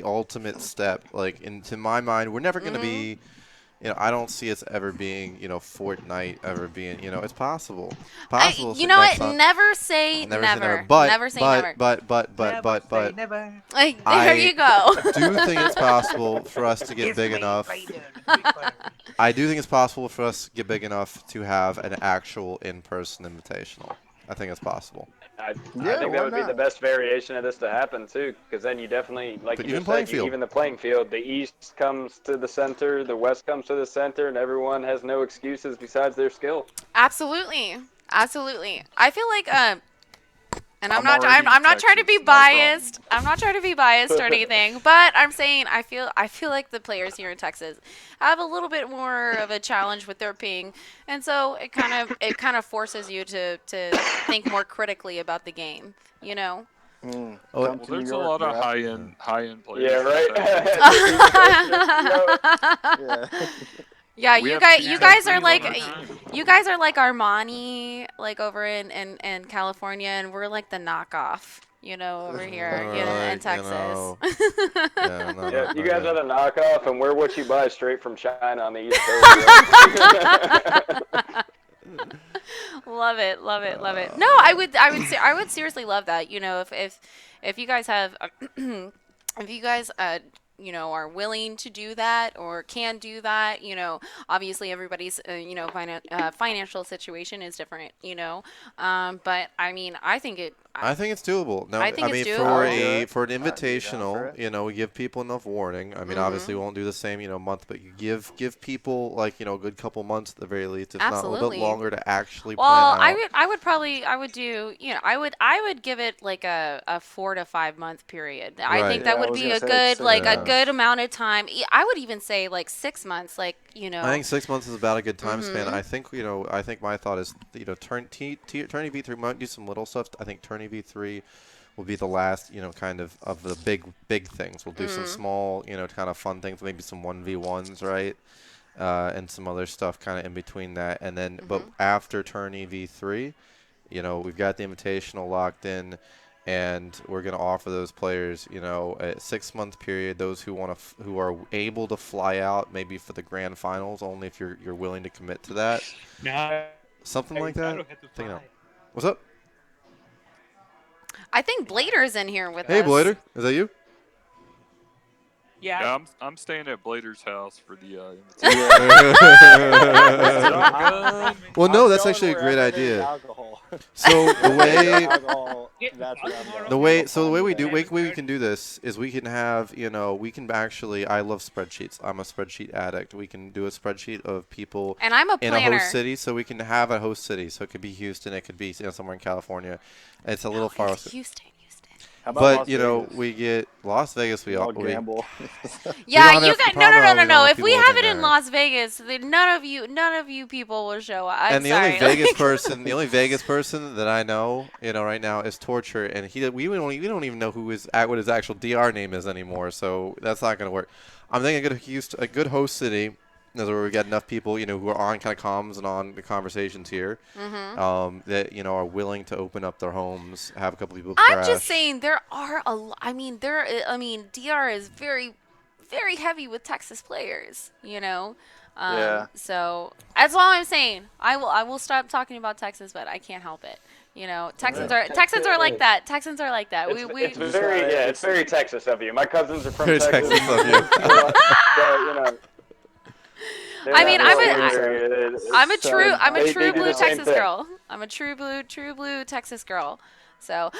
ultimate step. Like, into my mind, we're never going to be. I don't see us ever being. Fortnite ever being. It's possible. Possible. You know next what? time. Never say never. Never say never. But Never. Like, I- there you go. do think it's possible for us to get big enough. I do think it's possible for us to get big enough to have an actual in-person invitational. I think it's possible. I Yeah, think why that would be not? the best variation of this to happen too, because then you definitely, like But you even just playing said, field. even the playing field, the East comes to the center, the West comes to the center, and everyone has no excuses besides their skill. Absolutely. I feel like and I'm I'm not already in I'm not trying to be Texas, no problem. biased. I'm not trying to be biased or anything, but I'm saying I feel like the players here in Texas have a little bit more of a challenge with their ping, and so it kind of forces you to think more critically about the game, Mm. Oh, Come Well, to New there's a York, lot of bruh. high-end players. Yeah, in right. Texas. Yeah. Yeah, We you have guys, two you guys are Texans like, on our team. you guys are like Armani, like over in California, and we're like the knockoff, over here, Or in like, you Texas. know, yeah, no, Yeah, no, you no guys good. are the knockoff, and we're what you buy straight from China on the East Coast. Love it, love it, love it. No, Uh, I would seriously love that. If you guys have, if you guys, are willing to do that or can do that, obviously everybody's, financial situation is different, but I mean, I think I think it's doable. No, I think I it's mean doable. I'd do it. for an I'd be down for invitational, it. we give people enough warning. I mean, obviously we won't do the same, month, but you give people like, a good couple months at the very least, if not a little bit Absolutely. longer to actually Well, plan out. I would do, I would give it like a 4 to 5 month period. I Right. think Yeah, that I would was be gonna a say good, six like a months. good amount of time. I would even say like 6 months, like, I think 6 months is about a good time span. Mhm. I think my thought is, Tourney V3 might do some little stuff. I think Tourney V3 will be the last, kind of the big things. We'll do some small, kind of fun things, maybe some 1v1s, right? And some other stuff kind of in between that. And then, but after Tourney V3, we've got the invitational locked in, and we're going to offer those players, a 6 month period. Those who who are able to fly out, maybe for the grand finals, only if you're willing to commit to that, No, something like I that. don't have to Take it out. fly. What's up? I think Blader's in here with Hey, us. Blader, is that you? Yeah. Yeah, I'm staying at Blader's house for the Well, no, I'm that's going actually a great wherever there's idea. alcohol. So the way Alcohol, Yeah, that's where I'm alcohol. going. the way we do Yeah. way we can do this is we can have, we can actually, I love spreadsheets. I'm a spreadsheet addict. We can do a spreadsheet of people And I'm a in a planner. host city, so we can have a host city. So it could be Houston, it could be, somewhere in California. It's a little far. It's Houston. How about But Las Vegas? we get Las Vegas. We I'll all gamble. Yeah, don't you have- got the no, problem no, is no, we no. don't have If we people have living it in there. Las Vegas, then none of you people will show up. I'm And the sorry. only Vegas person, that I know, right now is Torture, and we don't even know what his actual DR name is anymore. So that's not going to work. I'm thinking a good host city is where we got enough people, who are on kind of comms and on the conversations here, that are willing to open up their homes, have a couple people crash. I'm just saying there are I mean, DR is very, very heavy with Texas players. Yeah. So that's all I'm saying. I will stop talking about Texas, but I can't help it. Texans are like that. Texans are like that. It's very Texas of you. My cousins are from Very Texas. Texas of you. I mean, I'm a They true do blue the same Texas thing. girl. I'm a true blue Texas girl. So,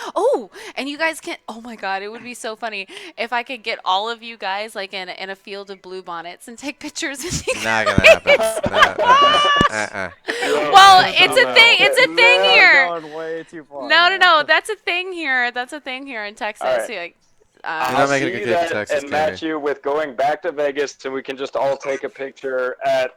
and you guys can. Oh my God, it would be so funny if I could get all of you guys like in a field of blue bonnets and take pictures with you. Not gonna happen. Nah. Well, it's a thing. It's a thing You're here. going way too far. No. That's a thing here. That's a thing here in Texas. All right. Like, You're I'll not making see a good that Texas and candy. match you with going back to Vegas, so we can just all take a picture at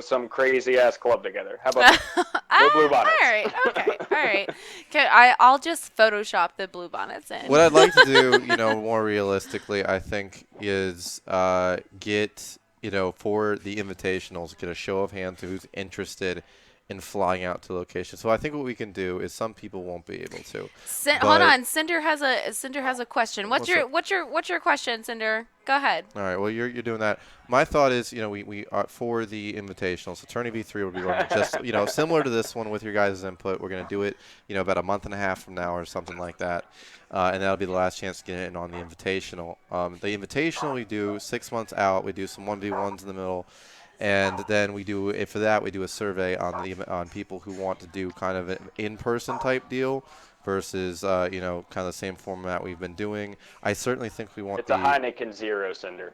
some crazy ass club together. How about that? No blue bonnets. All right. Okay. All right. Okay. I'll just Photoshop the blue bonnets in. What I'd like to do, more realistically, I think, is get, for the invitationals, get a show of hands who's interested in flying out to locations. So I think what we can do is some people won't be able to. Hold on. Cinder has a question. What's your question, Cinder? Go ahead. All right. Well, you're doing that. My thought is, we are for the invitational. So Tourney V3 will be running just, similar to this one with your guys' input. We're going to do it, about a month and a half from now or something like that. And that'll be the last chance to get in on the invitational. The invitational we do 6 months out. We do some 1v1s in the middle. And then we do a survey on people who want to do kind of an in-person type deal versus kind of the same format we've been doing. I certainly think we want It's a Heineken Zero, Cinder.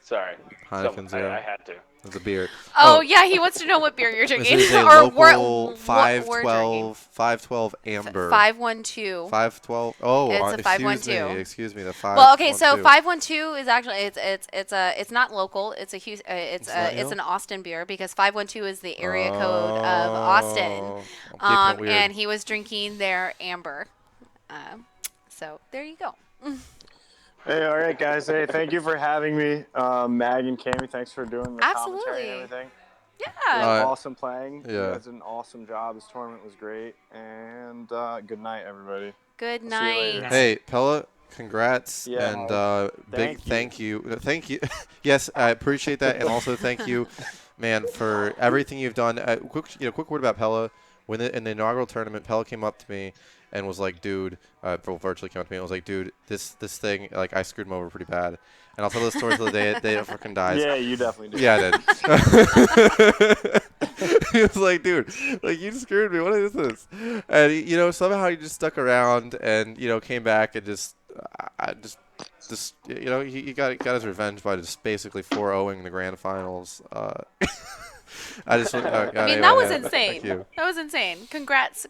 Sorry. Heineken Zero. I had to. It's a beer. Oh yeah, he wants to know what beer you're drinking. This is a or local what 512 amber. 512. 512. Oh, It's a 512. Excuse me. The 512. Well, okay, so 512 is actually it's not local. It's a it's an Austin beer because 512 is the area code of Austin. I'm keeping it weird. And he was drinking their amber. So there you go. Hey, all right, guys. Hey, thank you for having me. Mag and Cammy, thanks for doing the commentary Absolutely. and everything. It Yeah. was Uh, awesome playing. yeah. You guys did an awesome job. This tournament was great. And good night, everybody. Good I'll see you later. night. Hey, Pella, congrats Yeah. and big thank you. Thank you. Yes, I appreciate that, and also thank you, man, for everything you've done. Quick word about Pella. When in the inaugural tournament, Pella came up to me and was like, "Dude," virtually came up to me and was like, "Dude, this thing, like, I screwed him over pretty bad." And I'll tell the story till the day it fucking dies. Yeah, you definitely did. Yeah, I did. He was like, dude, like, you screwed me. What is this? And, somehow he just stuck around and, came back and just he got his revenge by just basically 4-0ing the grand finals. I just, I mean, anyway, that was yeah, insane. Thank you. That was insane. Congrats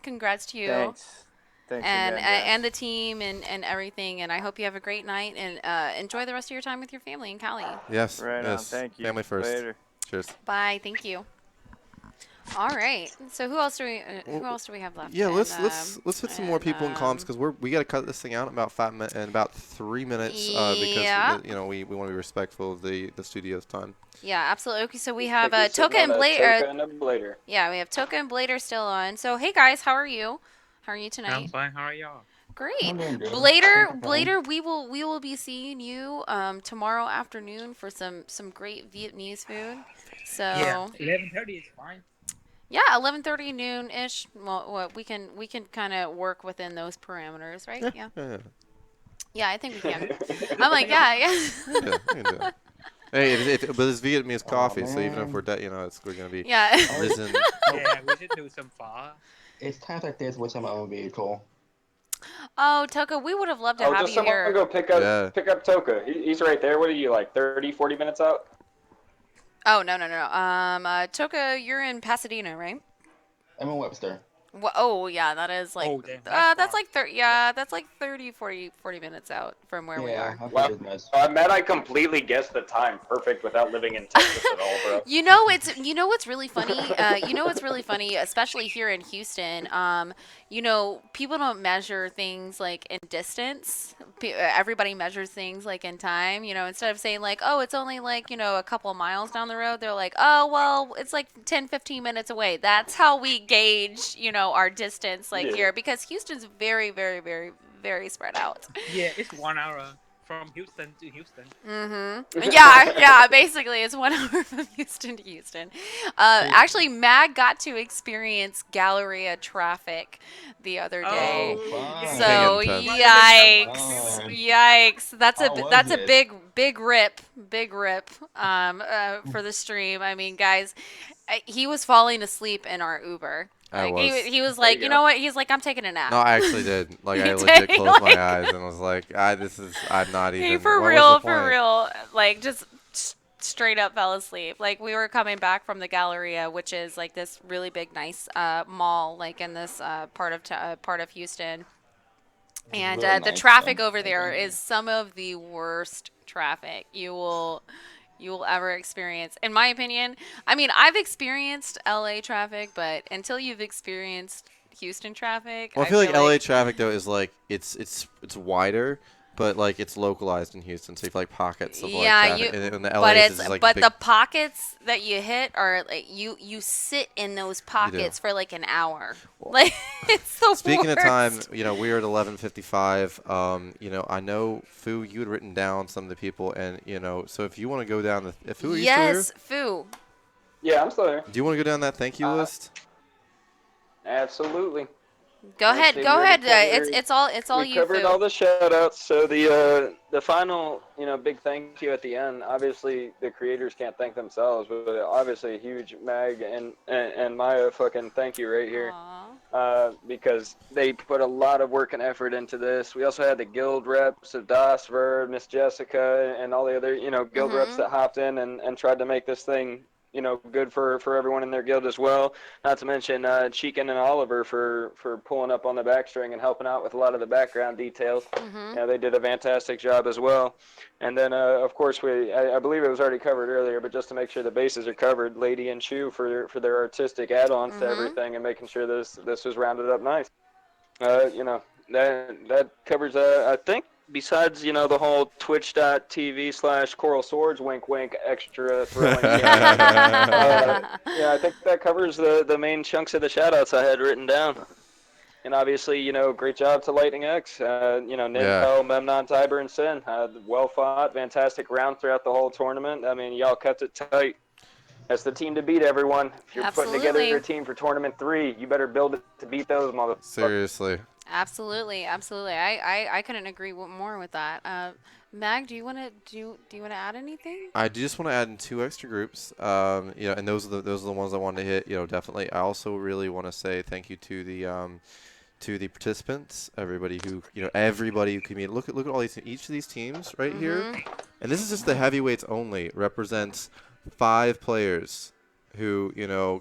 to you. Thanks. Thanks And again, guys. and the team and everything, and I hope you have a great night and enjoy the rest of your time with your family in Cali. Yes. Right on. Yes. Thank you. Family first. Later. Cheers. Bye. Thank you. All right. So who else do we have left? Yeah, in, let's hit some more people in comms because we got to cut this thing out in about 5 minutes in about 3 minutes Yeah. because we want to be respectful of the studio's time. Yeah, absolutely. Okay, so we have Like you Toka sitting and on a Blader. Toka and a Blader. Yeah, we have Toka and Blader still on. So hey guys, how are you? How are you I'm tonight? fine. How are y'all? Great. I'm doing good. Blader, we will be seeing you tomorrow afternoon for some great Vietnamese food. So Yeah. 11:30 is fine. yeah, 11:30 noon ish. Well, we can kind of work within those parameters, right? Yeah. Yeah. Yeah, I think we can. I'm like, yeah. We can do it. Hey, but it's Vietnamese coffee, so even if man. we're we're gonna be Yeah. risen. Yeah, we should do some pho. It's times like this with my own vehicle. Oh, Toka, we would have loved to Oh, have just you someone here. go pick up Toka. He's right there. What are you, like 30, 40 minutes out? Oh, no. Toka, you're in Pasadena, right? I'm in Webster. Oh, yeah, that is like Oh, damn, that's far. like 30, 40 minutes out from where we Yeah, are. I Wow. figured as much. I bet I completely guessed the time perfect without living in Texas at all, bro. You know what's really funny? Especially here in Houston. People don't measure things like in distance. Everybody measures things like in time. Instead of saying like, oh, it's only like, a couple of miles down the road, they're like, oh, well, it's like 10, 15 minutes away. That's how we gauge, our distance Yeah. here, because Houston's very, very, very, very spread out. Yeah, it's 1 hour from Houston to Houston. Yeah, basically it's 1 hour from Houston to Houston. Actually, Mag got to experience Galleria traffic the other day. Oh, fun. So Intense. yikes, Fun. yikes! That's How was a it? big rip for the stream. I mean, guys, he was falling asleep in our Uber. I Like, was. he was There like, you you go. know what? He's like, I'm taking a nap. No, I actually did. Like, I You legit did? closed my Like- eyes and was like, I'm not even. He for what was real, the for point? real, like just straight up fell asleep. Like we were coming back from the Galleria, which is like this really big, nice mall, like in this part of Houston. And Really the nice, traffic though. over there is some of the worst traffic you will ever experience, in my opinion. I mean, I've experienced LA traffic, but until you've experienced Houston traffic, Well, I feel like LA traffic though is like it's wider, but like it's localized in Houston, so you have like pockets of like Yeah, traffic. And the LA but is just, like big, the pockets that you hit are like you sit in those pockets for like an hour. Like it's the Speaking of time, worst. we are at 11:55. I know Fu, you had written down some of the people, and so if you want to go down the Fu, are you still here? Yes, Fu. Yeah, I'm still there. Do you want to go down that thank you list? Absolutely. Go Let's ahead, see, go we ahead. already covered- It's all we you, covered Fu. all the shout-outs. So the final, big thank you at the end. Obviously, the creators can't thank themselves, but obviously a huge Mag and Maya fucking thank you right here. Aw. Because they put a lot of work and effort into this. We also had the guild reps of Das, Verb, Miss Jessica, and all the other, guild reps that hopped in and tried to make this thing, good for everyone in their guild as well. Not to mention Cheekin and Oliver for pulling up on the backstring and helping out with a lot of the background details. They did a fantastic job as well. And then, of course, I believe it was already covered earlier, but just to make sure the bases are covered, Lady and Chu for their artistic add-ons to everything and making sure this was rounded up nice. that covers. I think besides the whole Twitch.tv/Coral Swords wink wink extra thrilling. Yeah, I think that covers the main chunks of the shoutouts I had written down. And obviously, great job to Lightning X. Ninpo, Memnon, Tiber, and Sin. Well fought, fantastic round throughout the whole tournament. I mean, y'all kept it tight. That's the team to beat, everyone. If you're putting together your team for Tournament 3, you better build it to beat those motherfuckers. Seriously. Absolutely. I couldn't agree more with that. Mag, do you want to add anything? I do just want to add in 2 extra groups. And those are the ones I wanted to hit. Definitely. I also really want to say thank you to the participants, everybody who competed. Look at all these. Each of these teams right here, and this is just the heavyweights only, represents 5 players who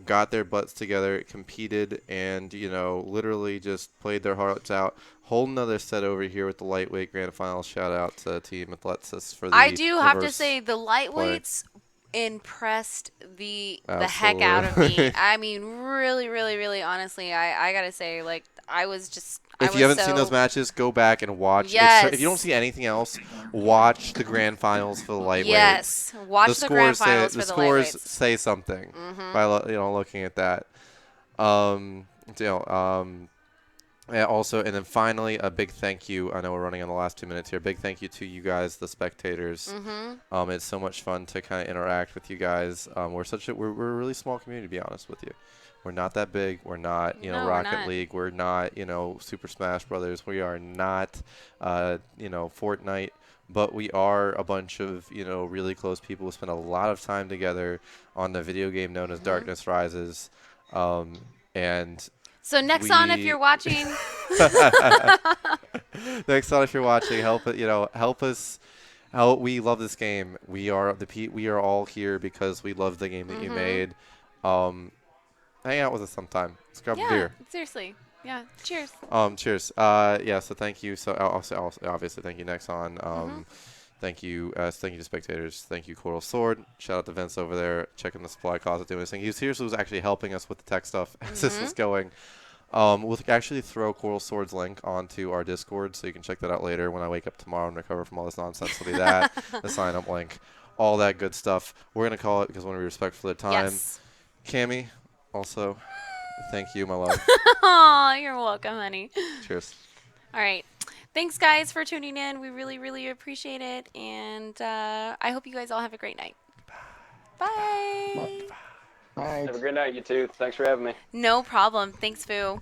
got their butts together, competed, and literally just played their hearts out. Whole nother set over here with the lightweight grand final. Shout out to Team Athletics for the. I do have to say the lightweights impressed the heck out of me. I mean, really, really, really, honestly, I gotta say, like, I was just. If you haven't seen those matches, go back and watch. Yes. If you don't see anything else, watch the grand finals for the lightweights. Yes, watch the grand finals for the lightweights. The scores say something by looking at that. Yeah, also, and then finally, a big thank you. I know we're running on the last 2 minutes here. Big thank you to you guys, the spectators. It's so much fun to kind of interact with you guys. We're a really small community, to be honest with you. We're not that big. We're not, Rocket League. We're not, Super Smash Brothers. We are not, Fortnite. But we are a bunch of, really close people who spend a lot of time together on the video game known as Darkness Rises. And so Nexon, if you're watching. Nexon, if you're watching, help us. We love this game. We are all here because we love the game that you made. Hang out with us sometime. Let's grab a beer. Seriously. Yeah. Cheers. Cheers. So thank you. So also obviously thank you, Nexon. Thank you to spectators. Thank you, Coral Sword. Shout out to Vince over there checking the supply closet, doing this thing. He seriously was actually helping us with the tech stuff as this was going. We'll actually throw Coral Sword's link onto our Discord, so you can check that out later when I wake up tomorrow and recover from all this nonsense. It'll be that, the sign-up link, all that good stuff. We're going to call it because we want to be respectful of their time. Yes. Cammy, also, thank you, my love. Aw, you're welcome, honey. Cheers. All right. Thanks, guys, for tuning in. We really, really appreciate it. And I hope you guys all have a great night. Bye. Bye. Have a great night, you two. Thanks for having me. No problem. Thanks, Foo.